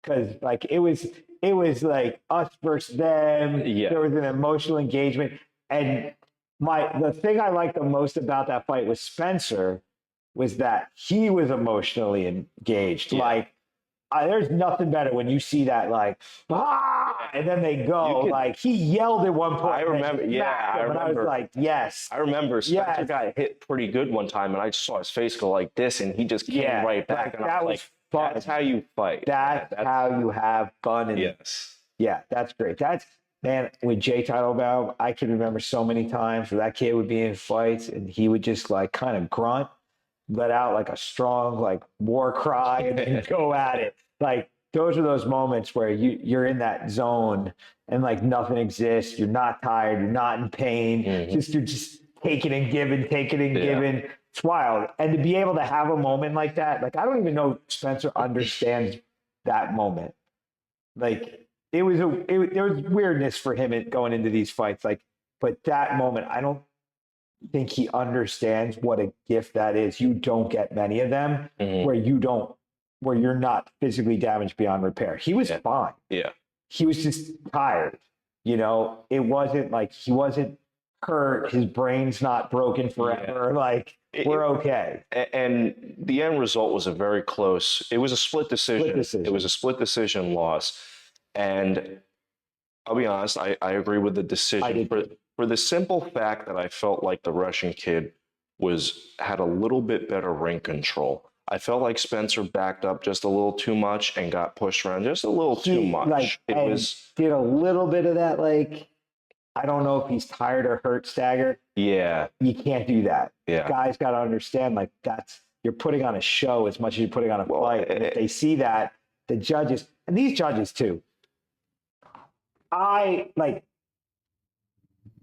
Because it was like us versus them. Yeah. There was an emotional engagement. And the thing I liked the most about that fight with Spencer was that he was emotionally engaged. Yeah. There's nothing better when you see that, and then they go. He yelled at one point. I remember. I remember. And I was like, yes. I remember Spencer got hit pretty good one time, and I just saw his face go like this, and he just came right back. And I was like, fun. That's how you fight. That's how you have fun. Yes. Yeah, that's great. Man, with Jay Teitelbaum, I can remember so many times where that kid would be in fights, and he would just kind of grunt, let out like a strong war cry, and then go at it. Those are those moments where you're in that zone and nothing exists. You're not tired. You're not in pain. You're just taking and giving. It's wild. And to be able to have a moment like that, I don't even know if Spencer understands that moment. There was weirdness for him going into these fights. But that moment, I don't think he understands what a gift that is. You don't get many of them where you're not physically damaged beyond repair. He was fine. Yeah. He was just tired. It wasn't he wasn't hurt. His brain's not broken forever. We're okay. And the end result was it was a split decision. It was a split decision loss. And I'll be honest, I agree with the decision for the simple fact that I felt like the Russian kid had a little bit better ring control. I felt like Spencer backed up just a little too much and got pushed around just a little too much. Did a little bit of that, I don't know if he's tired or hurt stagger. Yeah. You can't do that. Yeah. Guys got to understand, you're putting on a show as much as you're putting on a fight. And if they see that, the judges, and these judges too,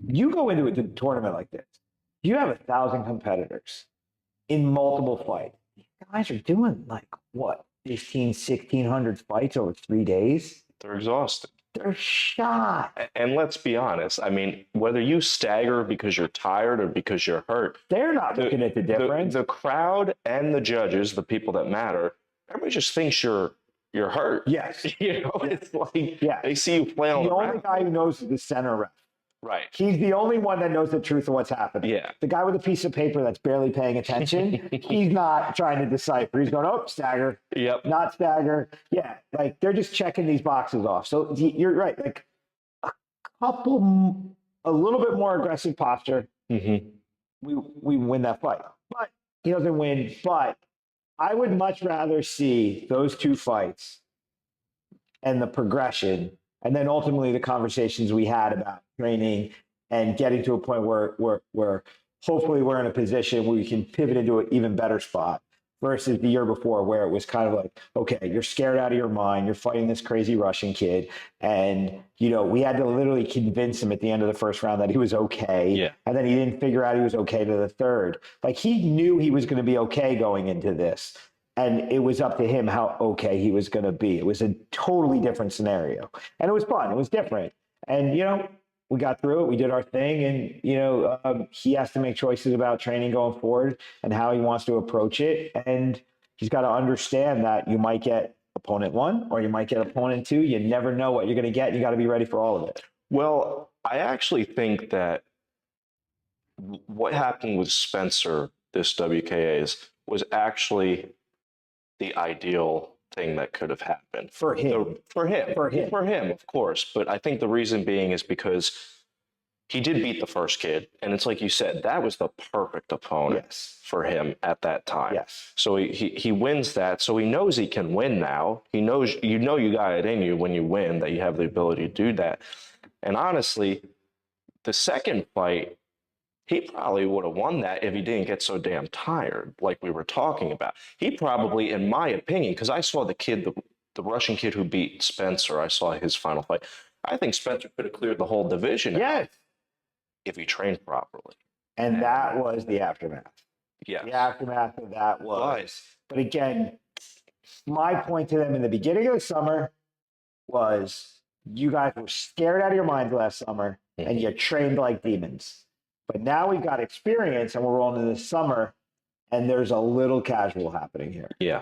you go into a tournament like this, You have 1,000 competitors in multiple fights. These guys are doing like what, 15, 1,600 fights over 3 days? They're exhausted. They're shot. And let's be honest. I mean, whether you stagger because you're tired or because you're hurt, They're not looking at the difference. The crowd and the judges, the people that matter, everybody just thinks you're hurt. Yes. You know, it's like Yeah. they see you flailing The only around. guy who knows is the center ref. Right. He's the only one that knows the truth of what's happening. Yeah. The guy with a piece of paper that's barely paying attention, he's not trying to decipher. He's going, oh, stagger. Yep. Not stagger. Yeah. Like they're just checking these boxes off. So you're right. Like a little bit more aggressive posture. Mm-hmm. We win that fight. But he doesn't win. But I would much rather see those two fights and the progression, and then ultimately the conversations we had about training and getting to a point where hopefully we're in a position where we can pivot into an even better spot versus the year before where it was kind of like, okay, you're scared out of your mind. You're fighting this crazy Russian kid. And, you know, we had to literally convince him at the end of the first round that he was okay. Yeah. And then he didn't figure out he was okay to the third. Like he knew he was going to be okay going into this. And it was up to him how okay he was going to be. It was a totally different scenario. And it was fun. It was different. And, you know, we got through it. We did our thing. And, you know, he has to make choices about training going forward and how he wants to approach it. And he's got to understand that you might get opponent 1 or you might get opponent 2. You never know what you're going to get. You got to be ready for all of it. Well, I actually think that what happened with Spencer, this WKA's, was actually the ideal thing that could have happened For him. For him, of course. But I think the reason being is because he did beat the first kid, and it's like you said, that was the perfect opponent for him at that time. Yes. So he wins that, so he knows he can win now. He knows you got it in you when you win, that you have the ability to do that. And honestly, the second fight, he probably would have won that if he didn't get so damn tired, like we were talking about. He probably, in my opinion, because I saw the kid, the Russian kid who beat Spencer, I saw his final fight. I think Spencer could have cleared the whole division if he trained properly. And that was the aftermath. Yeah. The aftermath of that was. But again, my point to them in the beginning of the summer was you guys were scared out of your minds last summer and you trained like demons. But now we've got experience and we're rolling into the summer and there's a little casual happening here. Yeah.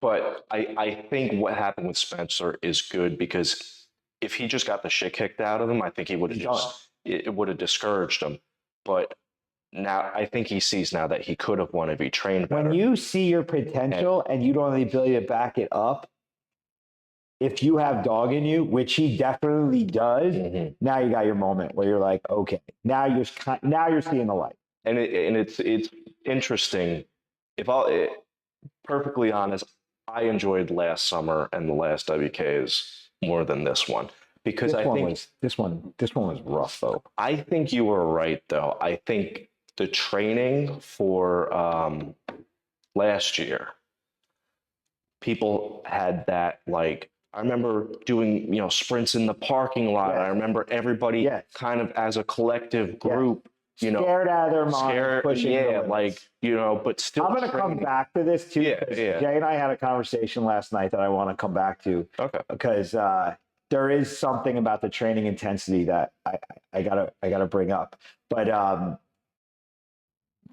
But I think what happened with Spencer is good because if he just got the shit kicked out of him, I think he would have it would have discouraged him. But now I think he sees now that he could have won if he trained better. When you see your potential and you don't have the ability to back it up, if you have dog in you, which he definitely does, now you got your moment where you're like, okay, now you're seeing the light. And it's interesting. If I'll perfectly honest, I enjoyed last summer and the last WKs more than this one because this one was rough though. I think you were right though. I think the training for last year, people had that like. I remember doing, sprints in the parking lot. Yes. I remember everybody kind of as a collective group, scared out of their mind, pushing but still. I'm going to come back to this too. Jay and I had a conversation last night that I want to come back to. Okay. Because there is something about the training intensity that I gotta bring up. But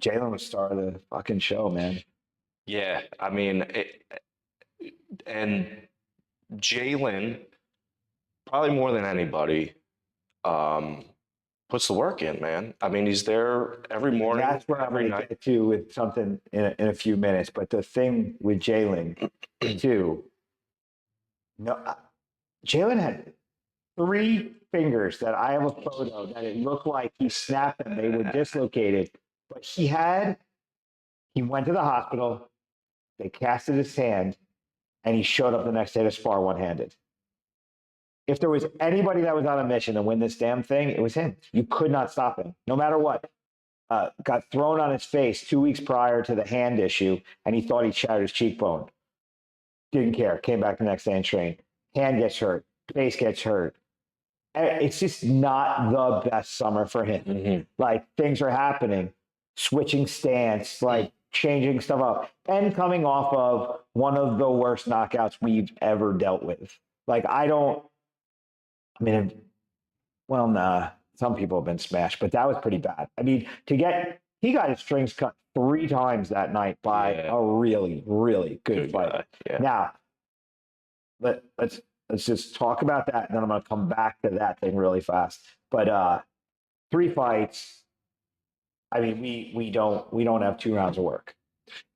Jalen was star of the fucking show, man. Yeah, I mean, and Jalen, probably more than anybody, puts the work in, man. I mean, he's there every morning. That's where I'm going to get to with something in a few minutes. But the thing with Jalen, too, Jalen had 3 fingers that I have a photo that it looked like he snapped them. They were dislocated. But he went to the hospital, they casted his hand, and he showed up the next day to spar one-handed. If there was anybody that was on a mission to win this damn thing, it was him. You could not stop him, no matter what. Got thrown on his face 2 weeks prior to the hand issue, and he thought he shattered his cheekbone. Didn't care. Came back the next day and trained. Hand gets hurt. Face gets hurt. it's just not the best summer for him. Mhm. Like things are happening, switching stance, like changing stuff up, and coming off of one of the worst knockouts we've ever dealt with. Like I mean, well, nah, some people have been smashed, but that was pretty bad. I mean, he got his strings cut 3 times that night by Yeah. a really, really good Good fight. guy. Yeah. Now, let's just talk about that, and then I'm going to come back to that thing really fast. But 3 fights. I mean, we don't have 2 rounds of work.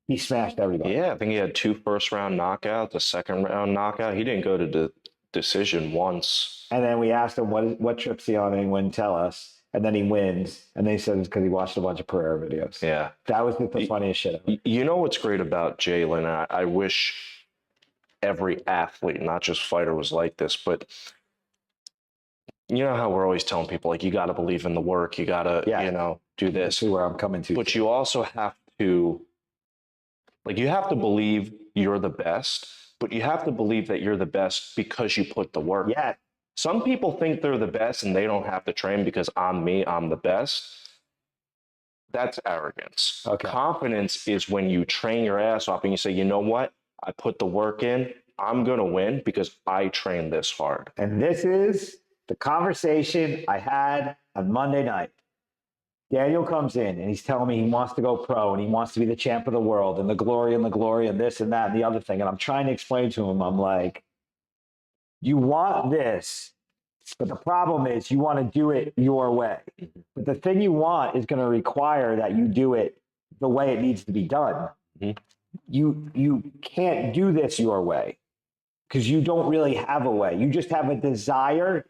He smashed everybody. Yeah, I think he had 2 first-round knockouts, a second-round knockout. He didn't go to the decision once. And then we asked him what trip's he on, and he wouldn't tell us. And then he wins, and they said it's because he watched a bunch of Pereira videos. Yeah. That was the funniest shit ever. You know what's great about Jalen? I wish every athlete, not just fighter, was like this, but you know how we're always telling people, like, you got to believe in the work, you got to, do This this. is where I'm coming to. But you also have to, you have to believe you're the best, but you have to believe that you're the best because you put the work. Yeah. Some people think they're the best and they don't have to train because I'm the best. That's arrogance. Okay. Confidence is when you train your ass off and you say, you know what? I put the work in. I'm going to win because I trained this hard. And this is the conversation I had on Monday night. Daniel comes in and he's telling me he wants to go pro and he wants to be the champ of the world and the glory and this and that and the other thing. And I'm trying to explain to him, I'm like, you want this, but the problem is you want to do it your way. But the thing you want is going to require that you do it the way it needs to be done. Mm-hmm. You can't do this your way because you don't really have a way. You just have a desire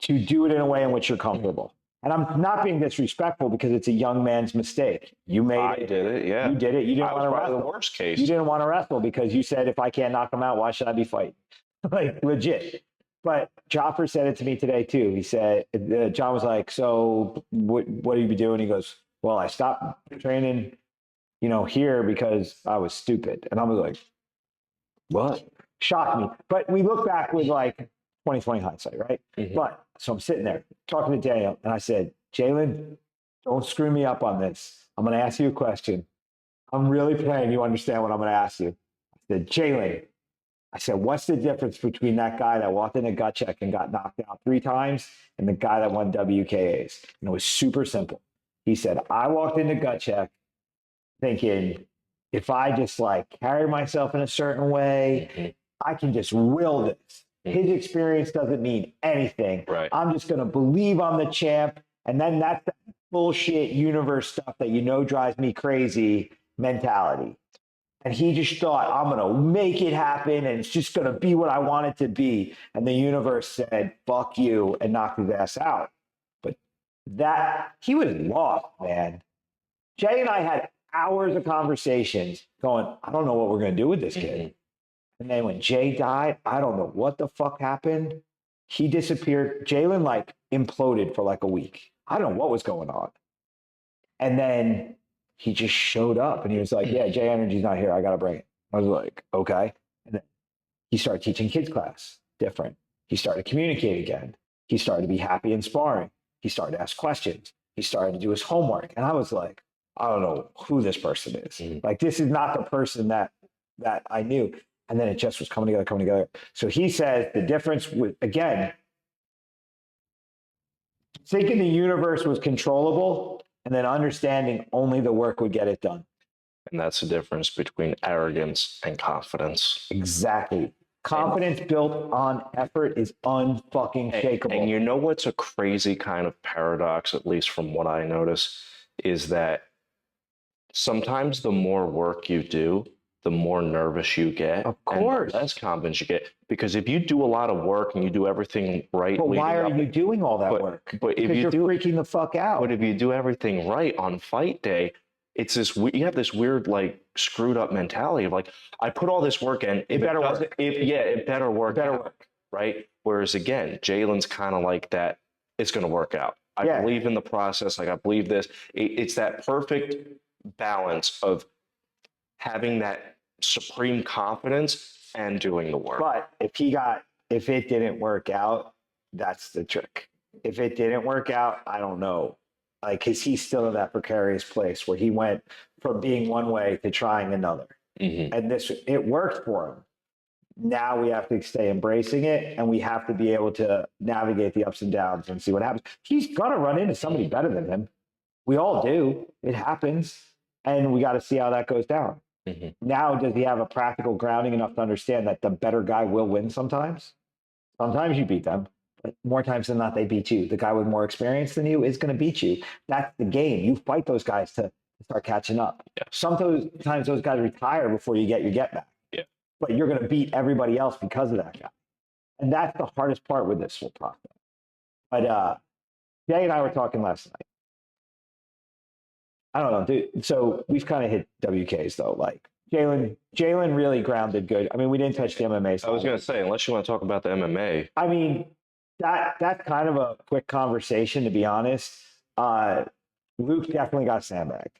to do it in a way in which you're comfortable. And I'm not being disrespectful because it's a young man's mistake. You made I it. did it, yeah. You did it. You didn't want to wrestle. The worst case. You didn't want to wrestle because you said, if I can't knock him out, why should I be fighting? Like, legit. But Joffer said it to me today, too. He said, John was like, so what do you be doing? He goes, well, I stopped training, here because I was stupid. And I was like, what? Shocked me. But we look back with 2020 hindsight, right? Mm-hmm. But so I'm sitting there talking to Daniel, and I said, Jalen, don't screw me up on this. I'm going to ask you a question. I'm really praying you understand what I'm going to ask you. I said, Jalen, what's the difference between that guy that walked in a gut check and got knocked out 3 times and the guy that won WKAs? And it was super simple. He said, I walked into gut check thinking, if I just carry myself in a certain way, Mm-hmm. I can just will this. His experience doesn't mean anything. Right. I'm just going to believe I'm the champ. And then that's the bullshit universe stuff that drives me crazy mentality. And he just thought, I'm going to make it happen and it's just going to be what I want it to be. And the universe said, fuck you, and knocked his ass out. But he was lost, man. Jay and I had hours of conversations going, I don't know what we're going to do with this kid. Mm-hmm. And then when Jay died, I don't know what the fuck happened. He disappeared. Jalen imploded for a week. I don't know what was going on. And then he just showed up and he was like, yeah, Jay Energy's not here. I got to bring it. I was like, okay. And then he started teaching kids class different. He started to communicate again. He started to be happy and sparring. He started to ask questions. He started to do his homework. And I was like, I don't know who this person is. Mm-hmm. This is not the person that I knew. And then it just was coming together. So he says the difference with, again, thinking the universe was controllable and then understanding only the work would get it done. And that's the difference between arrogance and confidence. Exactly. Confidence built on effort is unfucking shakeable. And you know what's a crazy kind of paradox, at least from what I notice, is that sometimes the more work you do, the more nervous you get. Of course. And the less confidence you get. Because if you do a lot of work and you do everything right. But why are you doing all that work? But if you're freaking the fuck out. But if you do everything right on fight day, it's you have this weird, screwed up mentality of I put all this work in. It better work. It better work. Right? Whereas again, Jalen's kind of like that. It's going to work out. I believe in the process. I believe this. It's that perfect balance of having that supreme confidence and doing the work. But if it didn't work out, That's the trick. If it didn't work out, I don't know. Like, because he's still in that precarious place where he went from being one way to trying another. And it worked for him. Now we have to stay embracing it, and we have to be able to navigate the ups and downs and see what happens. He's going to run into somebody better than him. We all do. It happens. And we got to see how that goes down. Now, does he have a practical grounding enough to understand that the better guy will win sometimes? Sometimes you beat them, but more times than not, they beat you. The guy with more experience than you is going to beat you. That's the game. You fight those guys to start catching up. Yeah. Sometimes those guys retire before you get your get back. Yeah. But you're going to beat everybody else because of that guy. And that's the hardest part with this whole process. But Jay and I were talking last night. I don't know, dude. So we've kind of hit WKs though. Like Jalen really grounded good. I mean, we didn't touch the MMA side. I was going to say, unless you want to talk about the MMA. I mean, that's kind of a quick conversation, to be honest. Luke definitely got sandbagged.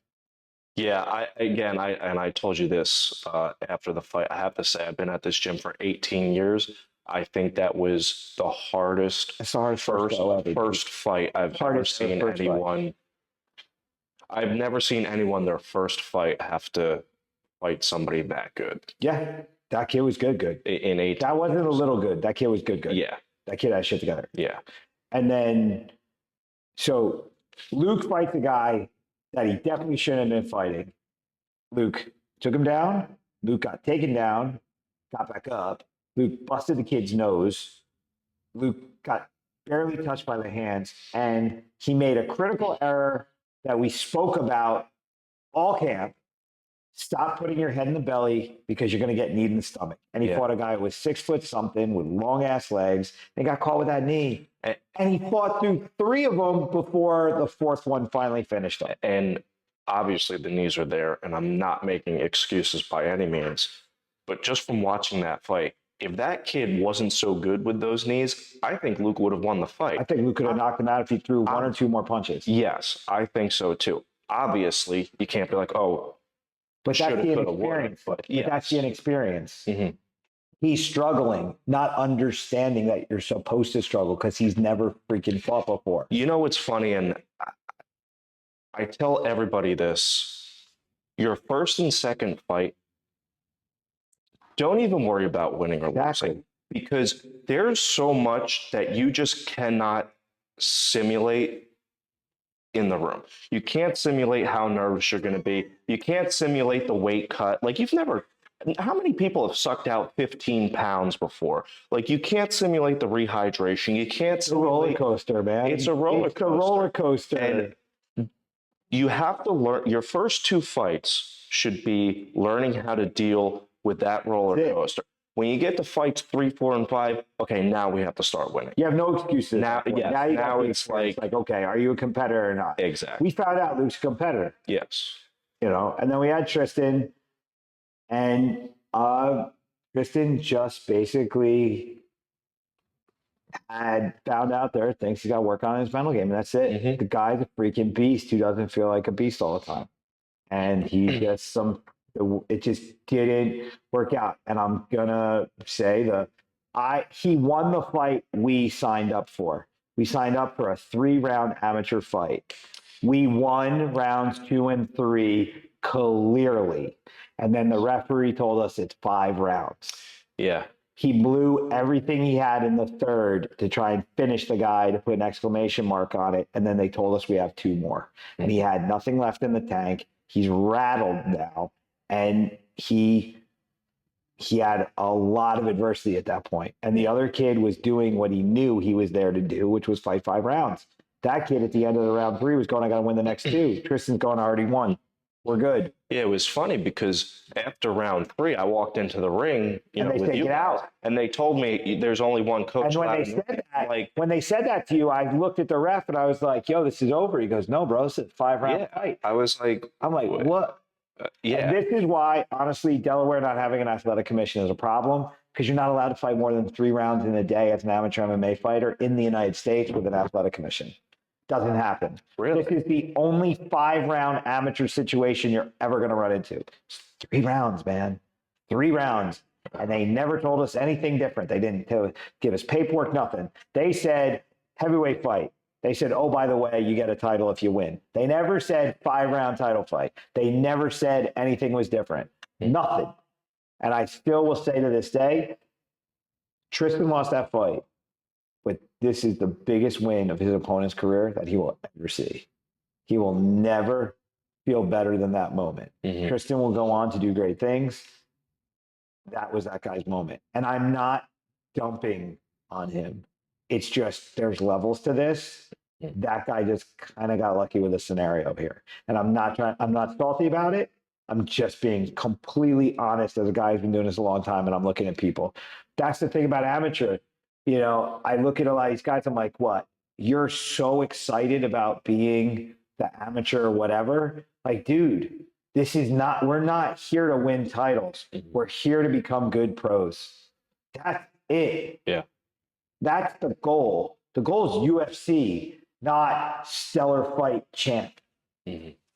Yeah, I told you this after the fight. I have to say, I've been at this gym for 18 years. I think that was the hardest first fight I've ever seen anyone. I've never seen anyone their first fight have to fight somebody that good. Yeah, that kid was good. In 18 that wasn't a little good. That kid was good. Yeah. That kid had shit together. Yeah. And then, so Luke fights a guy that he definitely shouldn't have been fighting. Luke took him down. Luke got taken down, got back up. Luke busted the kid's nose. Luke got barely touched by the hands, and he made a critical error that we spoke about all camp. Stop putting your head in the belly because you're going to get kneed in the stomach. And he fought a guy who was 6 foot something with long ass legs. They got caught with that knee. And he fought through 3 of them before the 4th one finally finished up. And obviously the knees are there, and I'm not making excuses by any means. But just from watching that fight, if that kid wasn't so good with those knees, I think Luke would have won the fight. I think Luke could have knocked him out if he threw 1 or 2 more punches. Yes, I think so too. Obviously, you can't be like, oh, but that's the inexperience. But that's the inexperience. He's struggling, not understanding that you're supposed to struggle because he's never freaking fought before. You know what's funny, and I tell everybody this: your first and second fight, don't even worry about winning or losing, because there's so much that you just cannot simulate in the room. You can't simulate how nervous you're going to be. You can't simulate the weight cut. Like, how many people have sucked out 15 pounds before? Like, you can't simulate the rehydration. You can't simulate. It's a roller coaster, man. It's a roller coaster. It's a roller coaster. And you have to learn. Your first 2 fights should be learning how to deal with that roller coaster. When you get to fights 3, 4, and 5, okay, now we have to start winning. You have no excuses. Now it's like, okay, are you a competitor or not? Exactly. We found out Luke's a competitor. Yes. And then we had Tristan, and Tristan just basically had found out there are things he's got to work on in his mental game, and that's it. The guy's a freaking beast who doesn't feel like a beast all the time, and he just it just didn't work out. And I'm gonna say he won the fight we signed up for. We signed up for a 3-round amateur fight. We won rounds 2 and 3 clearly. And then the referee told us it's 5 rounds. Yeah. He blew everything he had in the 3rd to try and finish the guy, to put an exclamation mark on it. And then they told us we have 2 more. And he had nothing left in the tank. He's rattled now. And he had a lot of adversity at that point. And the other kid was doing what he knew he was there to do, which was fight 5 rounds. That kid at the end of the round 3 was going, I got to win the next 2. Tristan's going, I already won. We're good. Yeah, it was funny because after round 3, I walked into the ring, and they said, get out. And they told me there's only one coach. And when they said that to you, I looked at the ref and I was like, yo, this is over. He goes, no, bro, this is a 5-round fight. I was like, I'm like, what? Yeah. And this is why, honestly, Delaware not having an athletic commission is a problem, because you're not allowed to fight more than 3 rounds in a day as an amateur MMA fighter in the United States with an athletic commission. Doesn't happen. Really? This is the only 5-round amateur situation you're ever going to run into. It's 3 rounds, man. 3 rounds. And they never told us anything different. They didn't give us paperwork, nothing. They said heavyweight fight. They said, oh, by the way, you get a title if you win. They never said 5-round title fight. They never said anything was different. Nothing. And I still will say to this day, Tristan lost that fight, but this is the biggest win of his opponent's career that he will ever see. He will never feel better than that moment. Tristan will go on to do great things. That was that guy's moment. And I'm not dumping on him. It's just there's levels to this. That guy just kind of got lucky with a scenario here. And I'm not salty about it. I'm just being completely honest as a guy who's been doing this a long time, and I'm looking at people. That's the thing about amateur. You know, I look at a lot of these guys, I'm like, what? You're so excited about being the amateur or whatever. Like, dude, we're not here to win titles. We're here to become good pros. That's it. Yeah. That's the goal. The goal is UFC, not stellar fight champ.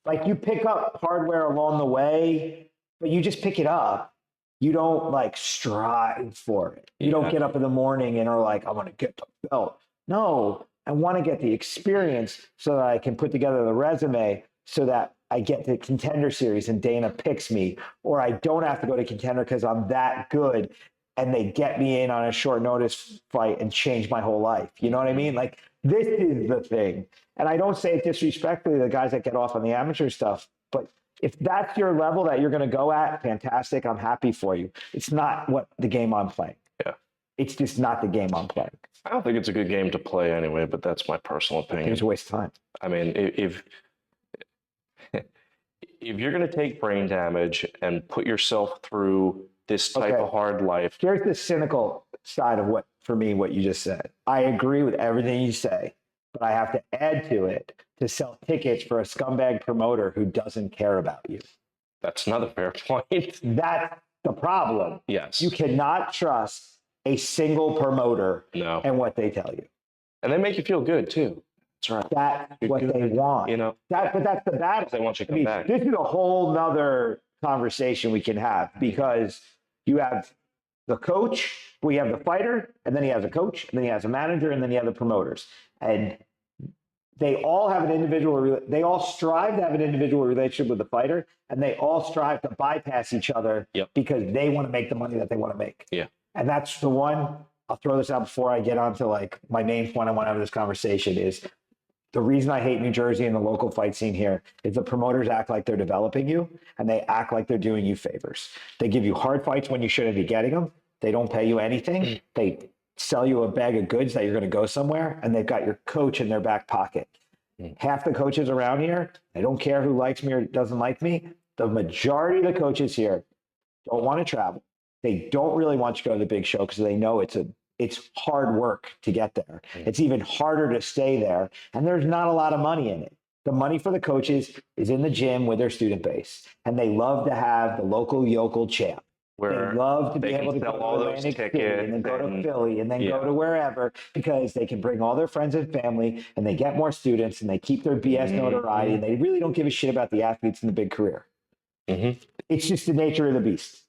Like, you pick up hardware along the way, but you just pick it up. You don't like strive for it. You don't get up in the morning and are like, I want to get the belt. No, I want to get the experience so that I can put together the resume so that I get the Contender Series and Dana picks me, or I don't have to go to Contender because I'm that good and they get me in on a short notice fight and change my whole life. You know what I mean? Like, this is the thing. And I don't say it disrespectfully to the guys that get off on the amateur stuff, but if that's your level that you're going to go at, fantastic. I'm happy for you. It's not what the game I'm playing. Yeah. It's just not the game I'm playing. I don't think it's a good game to play anyway, but that's my personal opinion. It's a waste of time. I mean, if you're going to take brain damage and put yourself through this type of hard life. Here's the cynical side of what you just said. I agree with everything you say, but I have to add to it to sell tickets for a scumbag promoter who doesn't care about you. That's another fair point. That's the problem. Yes. You cannot trust a single promoter and what they tell you. And they make you feel good too. That's right. That's what they want. You know, but that's the battle. They want you to come back. This is a whole nother conversation we can have, because you have the coach, we have the fighter, and then he has a coach, and then he has a manager, and then you have the promoters. And they all have they all strive to have an individual relationship with the fighter, and they all strive to bypass each other because they want to make the money that they want to make. Yeah. And that's the one, I'll throw this out before I get on to like my main point I want to have this conversation is, the reason I hate New Jersey and the local fight scene here is the promoters act like they're developing you, and they act like they're doing you favors. They give you hard fights when you shouldn't be getting them. They don't pay you anything. They sell you a bag of goods that you're going to go somewhere, and they've got your coach in their back pocket. Half the coaches around here, they don't care who likes me or doesn't like me. The majority of the coaches here don't want to travel. They don't really want you to go to the big show because they know it's hard work to get there. It's even harder to stay there, and there's not a lot of money in it. The money for the coaches is in the gym with their student base, and they love to have the local yokel champ. They love to be able to go to Atlantic City and then go to Philly and then go to wherever, because they can bring all their friends and family, and they get more students, and they keep their BS notoriety, and they really don't give a shit about the athletes in the big career. It's just the nature of the beast.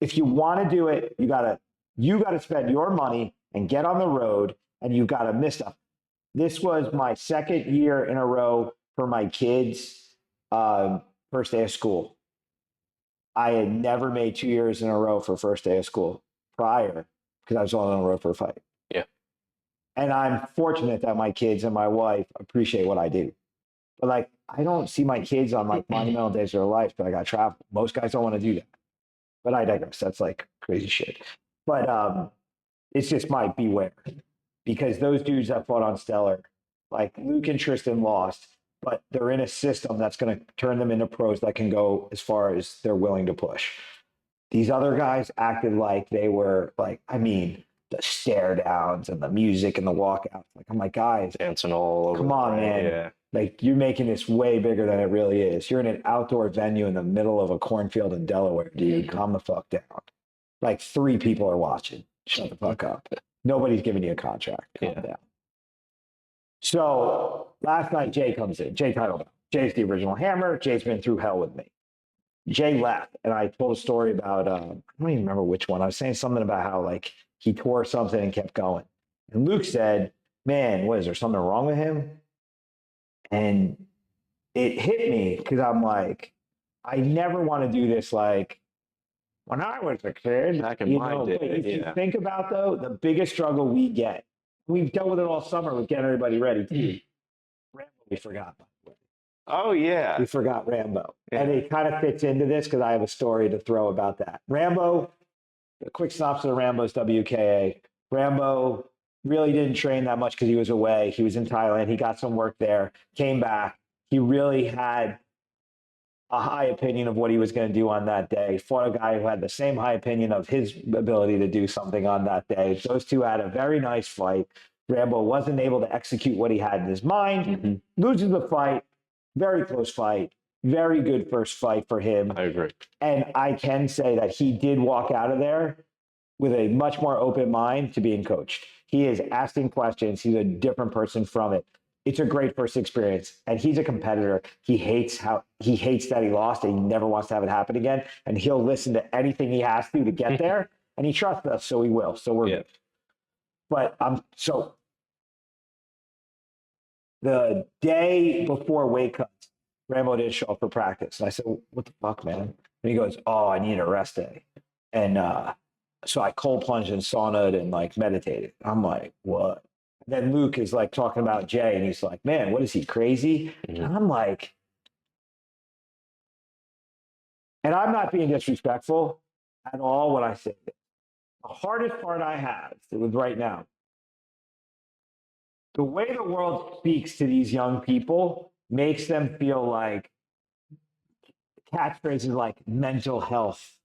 If you want to do it, you gotta spend your money and get on the road, and you gotta miss stuff. This was my second year in a row for my kids' first day of school. I had never made 2 years in a row for first day of school prior, because I was only on the road for a fight. Yeah. And I'm fortunate that my kids and my wife appreciate what I do. But like, I don't see my kids on like monumental days of their life, but I got to travel. Most guys don't want to do that. But I digress. That's like crazy shit. But it's just my beware, because those dudes that fought on Stellar, like Luke and Tristan lost, but they're in a system that's going to turn them into pros that can go as far as they're willing to push. These other guys acted like they were like, I mean, the stare downs and the music and the walkouts. Like, I'm like, guys, dancing all over. Come on, man. Yeah. Like, you're making this way bigger than it really is. You're in an outdoor venue in the middle of a cornfield in Delaware, dude. Calm the fuck down. Like, 3 people are watching. Shut the fuck up. Nobody's giving you a contract. Calm down. So last night, Jay comes in. Jay titled him. Jay's the original Hammer. Jay's been through hell with me. Jay left, and I told a story about I don't even remember which one. I was saying something about how like he tore something and kept going. And Luke said, "Man, what is there something wrong with him?" And it hit me because I'm like, I never want to do this like when I was a kid. Back in my day, but if you yeah. think about though, the biggest struggle we get, we've dealt with it all summer with getting everybody ready. Rambo, we forgot. Oh yeah. We forgot Rambo. Yeah. And it kind of fits into this because I have a story to throw about that. Rambo, a quick synopsis of Rambo's WKA. Rambo really didn't train that much because he was away. He was in Thailand. He got some work there, came back. He really had a high opinion of what he was going to do on that day. Fought a guy who had the same high opinion of his ability to do something on that day. Those two had a very nice fight. Rambo wasn't able to execute what he had in his mind. Loses the fight. Very close fight. Very good first fight for him. I agree. And I can say that he did walk out of there with a much more open mind to being coached. He is asking questions. He's a different person from it. It's a great first experience. And he's a competitor. He hates that he lost, and he never wants to have it happen again. And he'll listen to anything he has to get there. And he trusts us, so he will. So we're good. But so the day before weight cuts, Rambo didn't show up for practice. And I said, "What the fuck, man?" And he goes, "Oh, I need a rest day." And so I cold plunged and saunaed and like meditated. I'm like, "What?" And then Luke is like talking about Jay, and he's like, "Man, what is he, crazy?" And I'm like, and I'm not being disrespectful at all when I say this. The hardest part I have with right now, the way the world speaks to these young people makes them feel like catchphrases like mental health,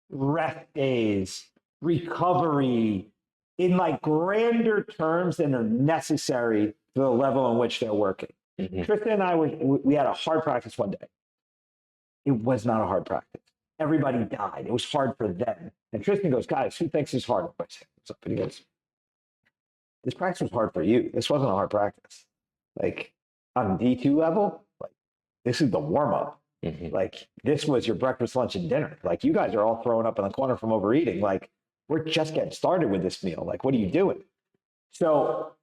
rest days, recovery, in like grander terms than are necessary for the level in which they're working. Tristan and I, we had a hard practice one day. It was not a hard practice. Everybody died. It was hard for them. And Tristan goes, "Guys, who thinks it's hard?" I said, "What's up?" And he goes, "This practice was hard for you. This wasn't a hard practice. Like on D2 level, like this is the warm up. Like this was your breakfast, lunch, and dinner. Like you guys are all throwing up in the corner from overeating. Like we're just getting started with this meal. Like what are you doing?" So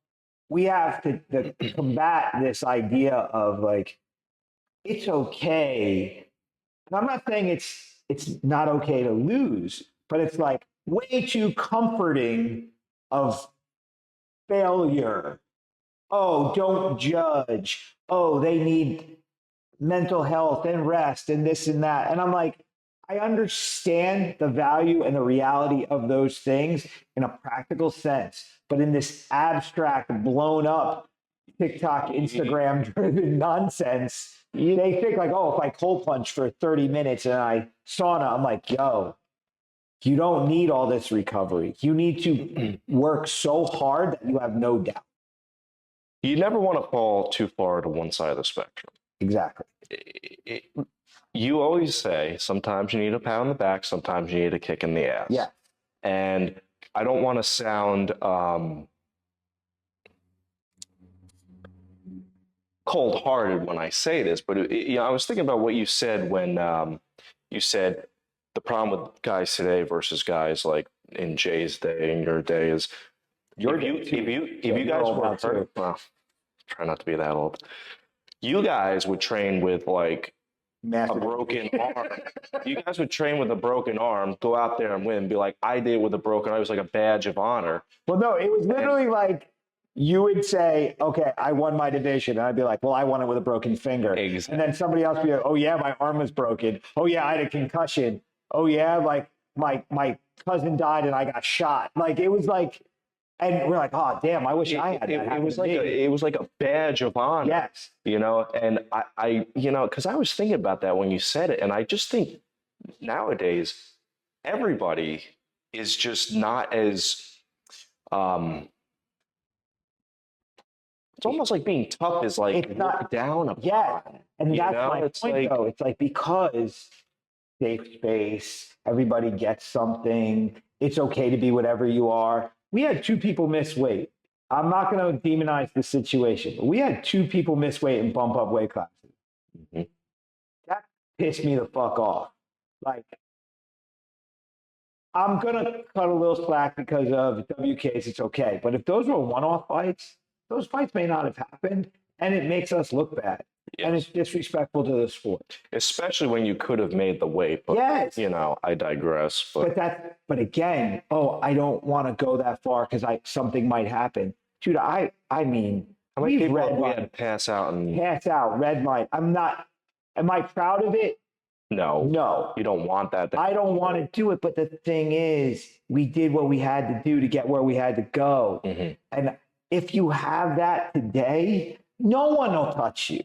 we have to combat this idea of like it's okay. And I'm not saying it's not okay to lose, but it's like way too comforting of failure. Oh, don't judge. Oh, they need mental health and rest and this and that. And I'm like, I understand the value and the reality of those things in a practical sense, but in this abstract, blown up TikTok, Instagram driven nonsense, they think like, oh, if I cold plunge for 30 minutes and I sauna, I'm like, yo, you don't need all this recovery. You need to work so hard that you have no doubt. You never want to fall too far to one side of the spectrum. Exactly. You always say sometimes you need a pat on the back, sometimes you need a kick in the ass. Yeah. And I don't want to sound cold-hearted when I say this, but I was thinking about what you said when you said the problem with guys today versus guys like in Jay's day and your day is if you guys were hurt, well, try not to be that old. You guys would train with like a broken arm. You guys would train with a broken arm, go out there and win, be like, I did with a broken arm. It was like a badge of honor. Well, no, it was literally like you would say, okay, I won my division. And I'd be like, well, I won it with a broken finger. Exactly. And then somebody else would be like, oh, yeah, my arm was broken. Oh, yeah, I had a concussion. Oh, yeah, like my cousin died and I got shot. Like it was like, and we're like, oh, damn, I wish I had that. It was like a badge of honor. Yes. And I because I was thinking about that when you said it. And I just think nowadays, everybody is just not as, it's almost like being tough is like it's not down. Yeah. And that's my it's point, like, though. It's like because safe space, everybody gets something. It's okay to be whatever you are. We had 2 people miss weight. I'm not going to demonize the situation, but we had 2 people miss weight and bump up weight classes. That's piss me the fuck off. Like, I'm gonna cut a little slack because of WKs. It's okay, but if those were one-off fights, those fights may not have happened, and it makes us look bad, and it's disrespectful to the sport. Especially when you could have made the weight. But, Yes. I digress. But But again, I don't want to go that far because something might happen, dude. I mean, how many we've people have we red had pass out and red line. I'm not. Am I proud of it? No. You don't want that. I don't want to do it. But the thing is, we did what we had to do to get where we had to go. Mm-hmm. And if you have that today, no one will touch you.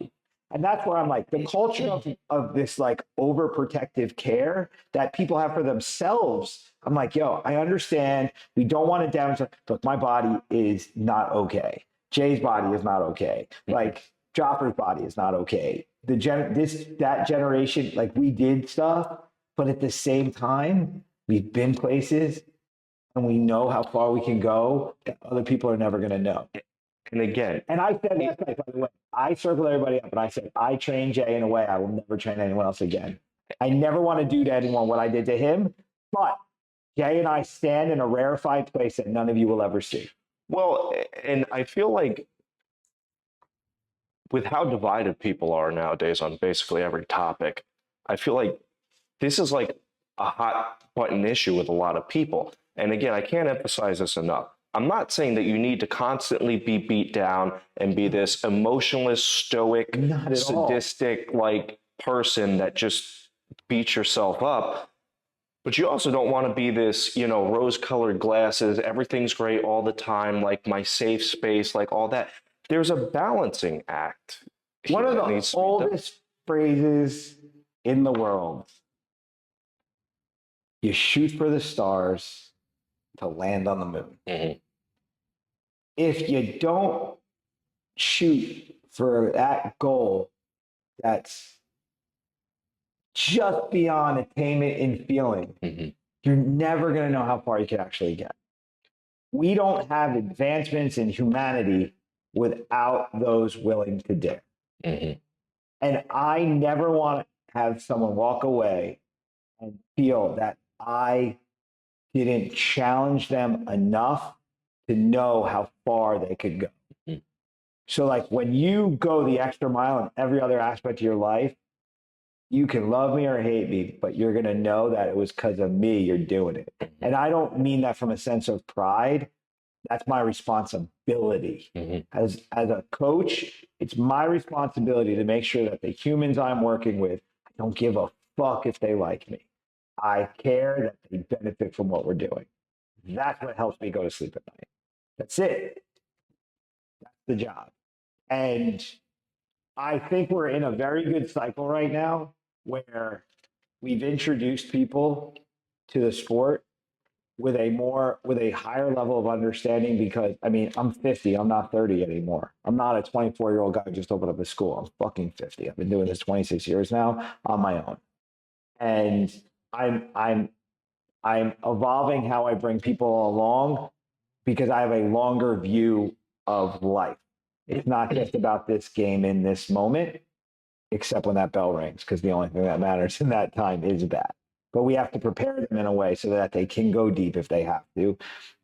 And that's where I'm like, the culture of this like overprotective care that people have for themselves. I'm like, yo, I understand. We don't want to damage. Look, my body is not okay. Jay's body is not okay. Like Joffrey's body is not okay. That generation, like we did stuff, but at the same time, we've been places and we know how far we can go that other people are never going to know. And again, and I said last night, by the way, I circled everybody up and I said, I trained Jay in a way I will never train anyone else again. I never want to do to anyone what I did to him, but Jay and I stand in a rarefied place that none of you will ever see. Well, and I feel like with how divided people are nowadays on basically every topic, I feel like this is like a hot button issue with a lot of people. And again, I can't emphasize this enough. I'm not saying that you need to constantly be beat down and be this emotionless, stoic, sadistic like person that just beats yourself up. But you also don't want to be this, rose-colored glasses, everything's great all the time, like my safe space, like all that. There's a balancing act. One of the oldest phrases in the world. You shoot for the stars to land on the moon. Mm-hmm. If you don't shoot for that goal that's just beyond attainment in feeling, you're never going to know how far you can actually get. We don't have advancements in humanity without those willing to dare. And I never want to have someone walk away and feel that I didn't challenge them enough to know how far they could go. So like when you go the extra mile in every other aspect of your life, you can love me or hate me, but you're going to know that it was because of me you're doing it. And I don't mean that from a sense of pride. That's my responsibility. As a coach, it's my responsibility to make sure that the humans I'm working with, I don't give a fuck if they like me. I care that they benefit from what we're doing. That's what helps me go to sleep at night. That's it. That's the job. And I think we're in a very good cycle right now where we've introduced people to the sport with a higher level of understanding because, I'm 50. I'm not 30 anymore. I'm not a 24-year-old guy who just opened up a school. I'm fucking 50. I've been doing this 26 years now on my own. And I'm evolving how I bring people along because I have a longer view of life. It's not just about this game in this moment, except when that bell rings, because the only thing that matters in that time is that. But we have to prepare them in a way so that they can go deep if they have to.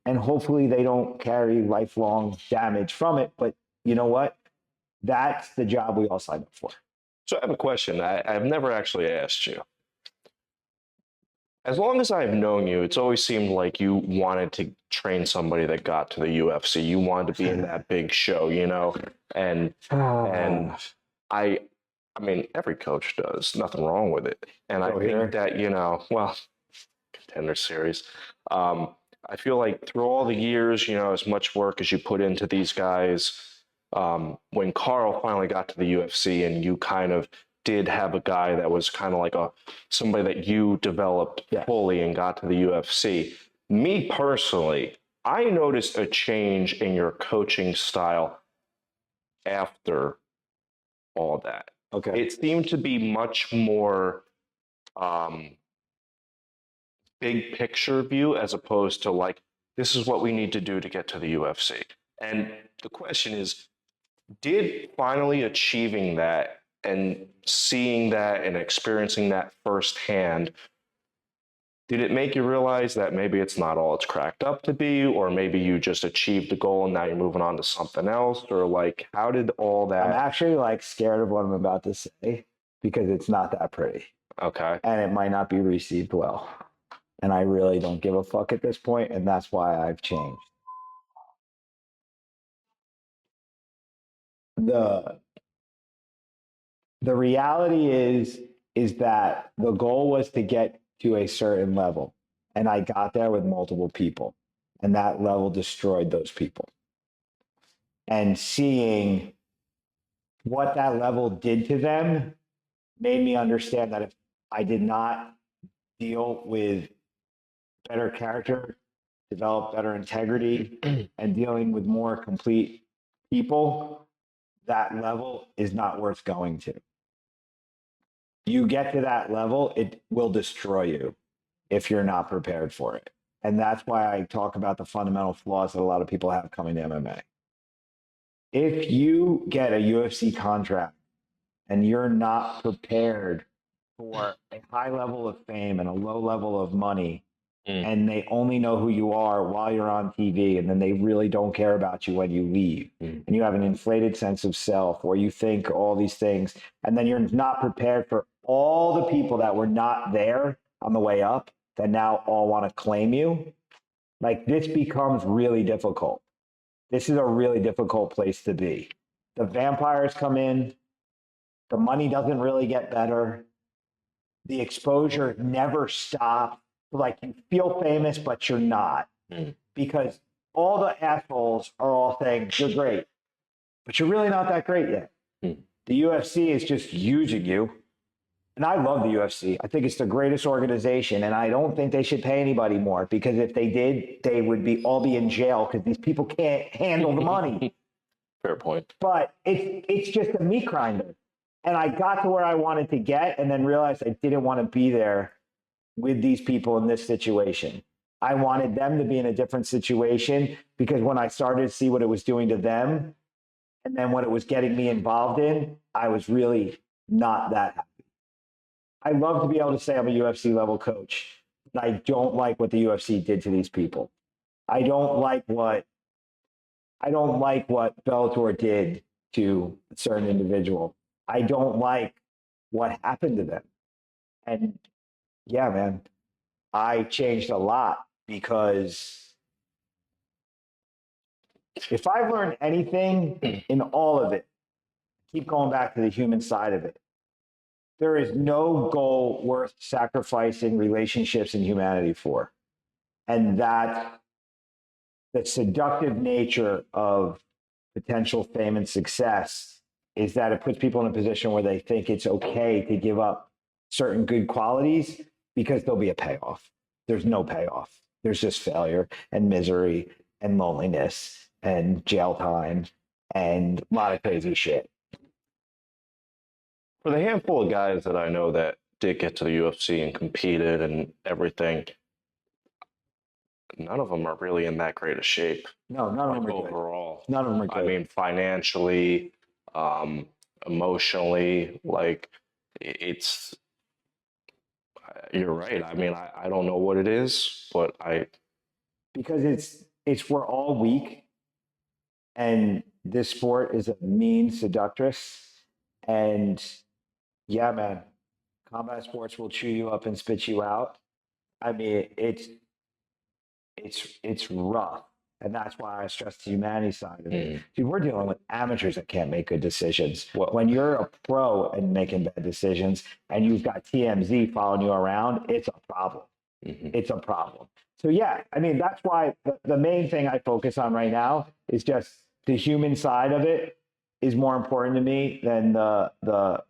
And hopefully they don't carry lifelong damage from it. But you know what? That's the job we all signed up for. So I have a question I've never actually asked you. As long as I've known you, it's always seemed like you wanted to train somebody that got to the UFC. You wanted to be in that big show, and I mean, every coach does. Nothing wrong with it. And I think that, Contender Series. I feel like through all the years, as much work as you put into these guys, when Carl finally got to the UFC and you kind of did have a guy that was kind of like somebody that you developed fully and got to the UFC. Me personally, I noticed a change in your coaching style after all that. Okay. It seemed to be much more big picture view as opposed to like, this is what we need to do to get to the UFC. And the question is, did finally achieving that And seeing that and experiencing that firsthand, did it make you realize that maybe it's not all it's cracked up to be, or maybe you just achieved the goal and now you're moving on to something else? Or like, how did all that? I'm actually like scared of what I'm about to say because it's not that pretty. Okay. And it might not be received well. And I really don't give a fuck at this point, and that's why I've changed. The reality is that the goal was to get to a certain level, and I got there with multiple people, and that level destroyed those people. And seeing what that level did to them made me understand that if I did not deal with better character, develop better integrity, and dealing with more complete people, that level is not worth going to. You get to that level, it will destroy you if you're not prepared for it. And that's why I talk about the fundamental flaws that a lot of people have coming to MMA. If you get a UFC contract and you're not prepared for a high level of fame and a low level of money, and they only know who you are while you're on TV, and then they really don't care about you when you leave, and you have an inflated sense of self, or you think all these things, and then you're not prepared for all the people that were not there on the way up that now all want to claim you, like this becomes really difficult. This is a really difficult place to be. The vampires come in, the money doesn't really get better, the exposure never stops. Like you feel famous, but you're not, because all the assholes are all saying you're great, but you're really not that great yet. The UFC is just using you. And I love the UFC. I think it's the greatest organization, and I don't think they should pay anybody more, because if they did, they would all be in jail because these people can't handle the money. Fair point. But it's just a meat grinder. And I got to where I wanted to get and then realized I didn't want to be there with these people in this situation. I wanted them to be in a different situation, because when I started to see what it was doing to them and then what it was getting me involved in, I was really not that happy. I love to be able to say I'm a UFC level coach, but I don't like what the UFC did to these people. I don't like what Bellator did to a certain individual. I don't like what happened to them. And yeah, man, I changed a lot, because if I've learned anything in all of it, keep going back to the human side of it. There is no goal worth sacrificing relationships and humanity for. And that the seductive nature of potential fame and success is that it puts people in a position where they think it's okay to give up certain good qualities because there'll be a payoff. There's no payoff. There's just failure and misery and loneliness and jail time and a lot of crazy shit. For the handful of guys that I know that did get to the UFC and competed and everything, none of them are really in that great a shape. No, none of them are overall. Good. None of them are good. I mean, financially, emotionally, like it's. You're right. I mean, I don't know what it is, but because it's we're all weak, and this sport is a mean seductress, and yeah, man, combat sports will chew you up and spit you out. I mean, it's rough. And that's why I stress the humanity side of it. Dude, we're dealing with amateurs that can't make good decisions. When you're a pro and making bad decisions and you've got TMZ following you around, it's a problem. It's a problem. So yeah, I mean, that's why the main thing I focus on right now is just the human side of it is more important to me than the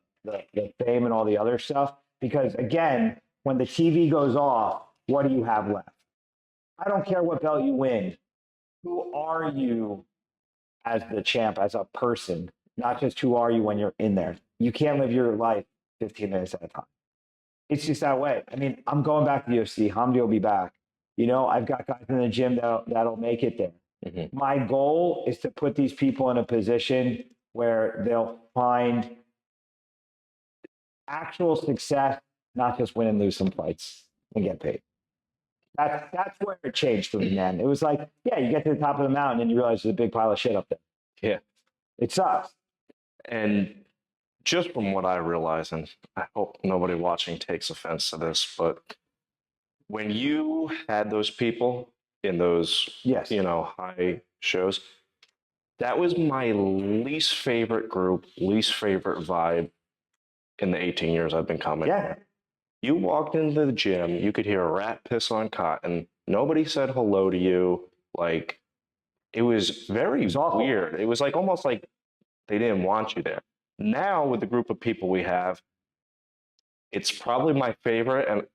fame and all the other stuff. Because again, when the TV goes off, what do you have left? I don't care what belt you win. Who are you as the champ, as a person, not just who are you when you're in there. You can't live your life 15 minutes at a time. It's just that way. I mean, I'm going back to the UFC. Hamdi will be back. You know, I've got guys in the gym that'll make it there. My goal is to put these people in a position where they'll find actual success, not just win and lose some fights and get paid. That's where it changed for me, man. It was like, yeah, you get to the top of the mountain and you realize there's a big pile of shit up there. Yeah. It sucks. And just from what I realize, and I hope nobody watching takes offense to this, but when you had those people in those, Yes. high shows, that was my least favorite group, least favorite vibe in the 18 years I've been coming. Yeah. You walked into the gym, you could hear a rat piss on cotton. Nobody said hello to you. Like, it was very weird. It was like almost like they didn't want you there. Now, with the group of people we have, it's probably my favorite, and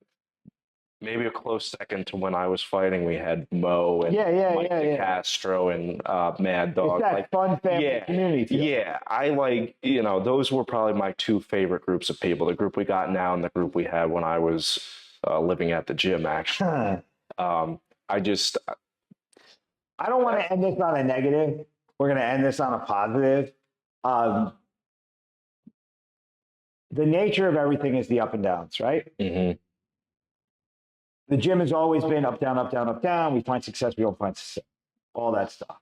maybe a close second to when I was fighting. We had Mo and Mike DeCastro and Mad Dog. It's that fun family community feel. Yeah, I like, those were probably my two favorite groups of people, the group we got now and the group we had when I was living at the gym, actually. I don't want to end this on a negative. We're going to end this on a positive. The nature of everything is the up and downs, right? Mm-hmm. The gym has always been up, down, up, down, up, down. We find success, we don't find success, all that stuff.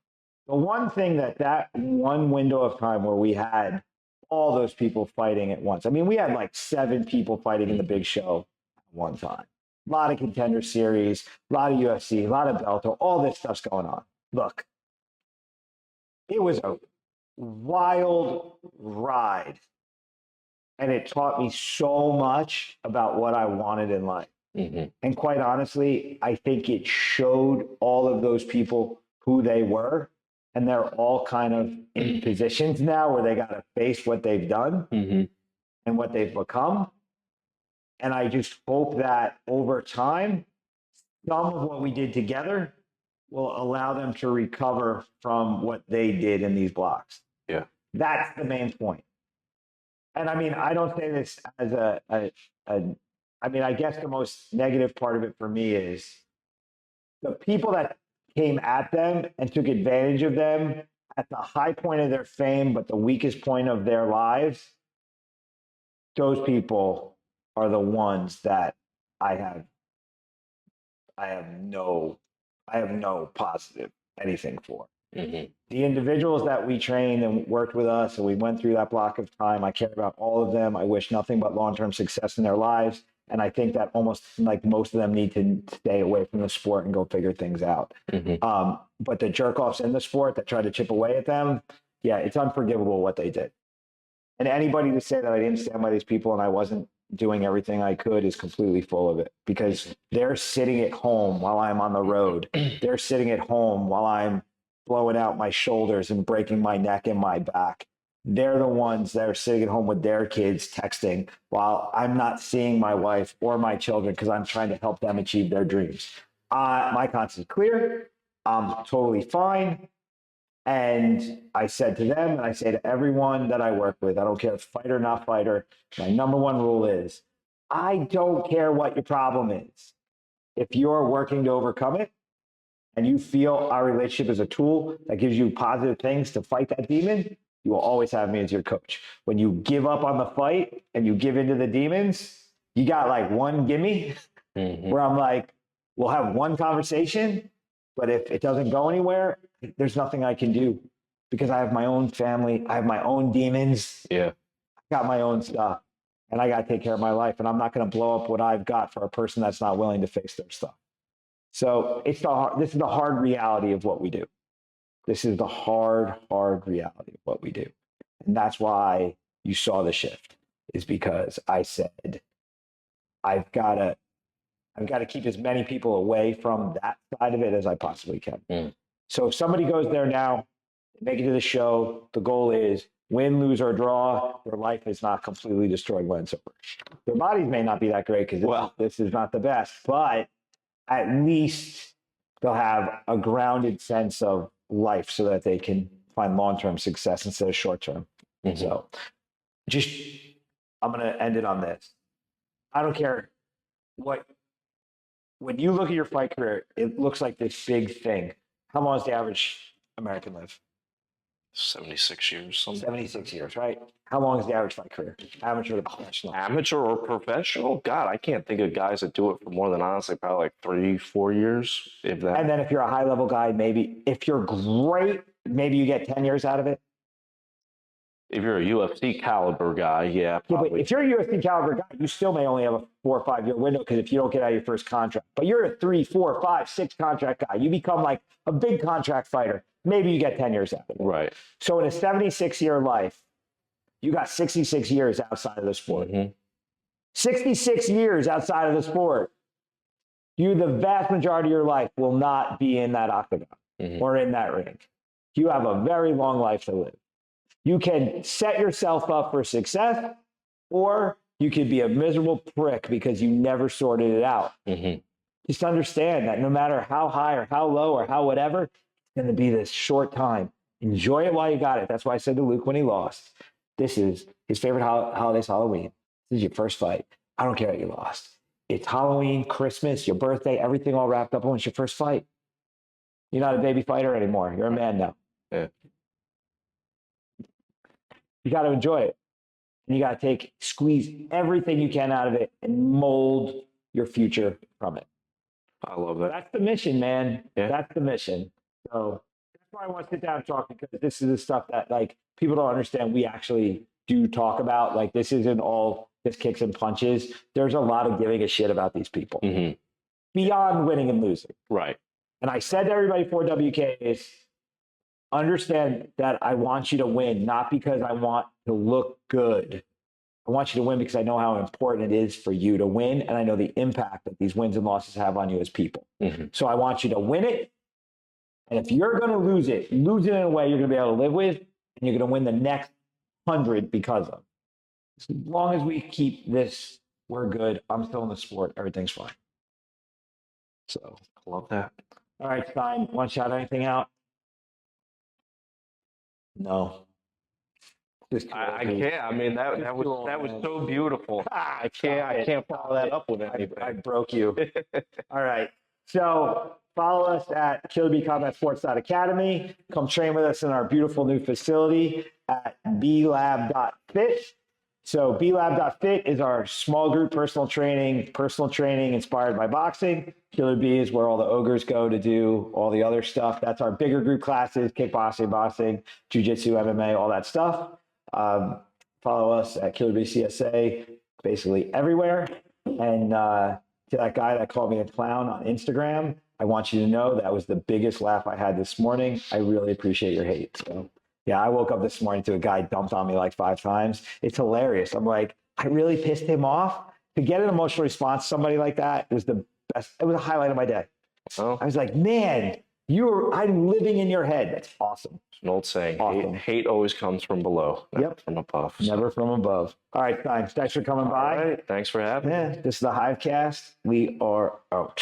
The one thing that one window of time where we had all those people fighting at once. I mean, we had like 7 people fighting in the big show at one time. A lot of contender series, a lot of UFC, a lot of Bellator, all this stuff's going on. Look, it was a wild ride. And it taught me so much about what I wanted in life. Mm-hmm. And quite honestly, I think it showed all of those people who they were. And they're all kind of in positions now where they got to face what they've done and what they've become. And I just hope that over time, some of what we did together will allow them to recover from what they did in these blocks. Yeah. That's the main point. And I mean, I don't say this as I mean, I guess the most negative part of it for me is the people that came at them and took advantage of them at the high point of their fame, but the weakest point of their lives. Those people are the ones that I have no positive anything for. Mm-hmm. The individuals that we trained and worked with us and we went through that block of time, I care about all of them. I wish nothing but long-term success in their lives. And I think that almost like most of them need to stay away from the sport and go figure things out. Mm-hmm. But the jerk-offs in the sport that try to chip away at them, yeah, it's unforgivable what they did. And anybody to say that I didn't stand by these people and I wasn't doing everything I could is completely full of it, because they're sitting at home while I'm on the road. They're sitting at home while I'm blowing out my shoulders and breaking my neck and my back. They're the ones that are sitting at home with their kids texting while I'm not seeing my wife or my children because I'm trying to help them achieve their dreams. My conscience is clear. I'm totally fine. And I said to them, and I say to everyone that I work with, I don't care if fighter or not fighter, my number one rule is, I don't care what your problem is. If you're working to overcome it, and you feel our relationship is a tool that gives you positive things to fight that demon, you will always have me as your coach. When you give up on the fight and you give into the demons, you got like one gimme where I'm like, we'll have one conversation, but if it doesn't go anywhere, there's nothing I can do because I have my own family. I have my own demons. Yeah. I got my own stuff and I got to take care of my life. And I'm not going to blow up what I've got for a person that's not willing to face their stuff. So this is the hard reality of what we do. This is the hard reality of what we do. And that's why you saw the shift, is because I said, I've got to keep as many people away from that side of it as I possibly can. So if somebody goes there now, make it to the show, the goal is win, lose, or draw, their life is not completely destroyed when it's over. Their bodies may not be that great because this is not the best, but at least they'll have a grounded sense of life so that they can find long-term success instead of short-term. So I'm going to end it on this. I don't care when you look at your fight career, it looks like this big thing. How long does the average American live? 76 years. Something. 76 years, right? How long is the average fight career? Amateur to professional. Amateur or professional? God, I can't think of guys that do it for more than honestly probably like 3-4 years, if that. And then if you're a high level guy, maybe if you're great, maybe you get 10 years out of it. If you're a UFC caliber guy, yeah, probably. Yeah, but if you're a UFC caliber guy, you still may only have a 4 or 5 year window because if you don't get out of your first contract. But you're a 3, 4, 5, 6 contract guy. You become like a big contract fighter. Maybe you get 10 years out of it. Right. So in a 76-year life, you got 66 years outside of the sport. 66 years outside of the sport. You, the vast majority of your life, will not be in that octagon or in that ring. You have a very long life to live. You can set yourself up for success, or you could be a miserable prick because you never sorted it out. Just understand that no matter how high or how low or how whatever, it's going to be this short time. Enjoy it while you got it. That's why I said to Luke when he lost, this is his favorite holiday is Halloween. This is your first fight. I don't care that you lost. It's Halloween, Christmas, your birthday, everything all wrapped up. And it's your first fight. You're not a baby fighter anymore. You're a man now. Yeah. You got to enjoy it. And you got to squeeze everything you can out of it and mold your future from it. I love that. That's the mission, man. Yeah. That's the mission. So that's why I want to sit down and talk, because this is the stuff that like people don't understand. We actually do talk about. Like, this isn't all just kicks and punches. There's a lot of giving a shit about these people beyond winning and losing. Right. And I said to everybody for WKs, understand that I want you to win, not because I want to look good. I want you to win because I know how important it is for you to win, and I know the impact that these wins and losses have on you as people. So I want you to win it, and if you're going to lose it in a way you're going to be able to live with, and you're going to win the next 100 because of. As long as we keep this, we're good. I'm still in the sport. Everything's fine. So I love that. all right, Stine, want to shout anything out? No. I can't. I mean, that was so beautiful. I can't follow that up with anything. I broke you. All right. So follow us at Killer Bee Combat Sports Academy. Come train with us in our beautiful new facility at blab.fit. So blab.fit is our small group personal training inspired by boxing. Killer Bee is where all the ogres go to do all the other stuff. That's our bigger group classes: kickboxing, boxing, Jiu Jitsu, MMA, all that stuff. Follow us at Killer Bee CSA, basically everywhere. And to that guy that called me a clown on Instagram, I want you to know that was the biggest laugh I had this morning. I really appreciate your hate. So yeah, I woke up this morning to a guy dumped on me like 5 times. It's hilarious. I'm like, I really pissed him off. To get an emotional response, somebody like that, was the best. It was a highlight of my day. Oh. I was like, man, I'm living in your head. That's awesome. It's an old saying. Awesome. Hate always comes from below, not from above. Never from above. All right, thanks for coming by. All right. Thanks for having me. This is the Hivecast. We are out.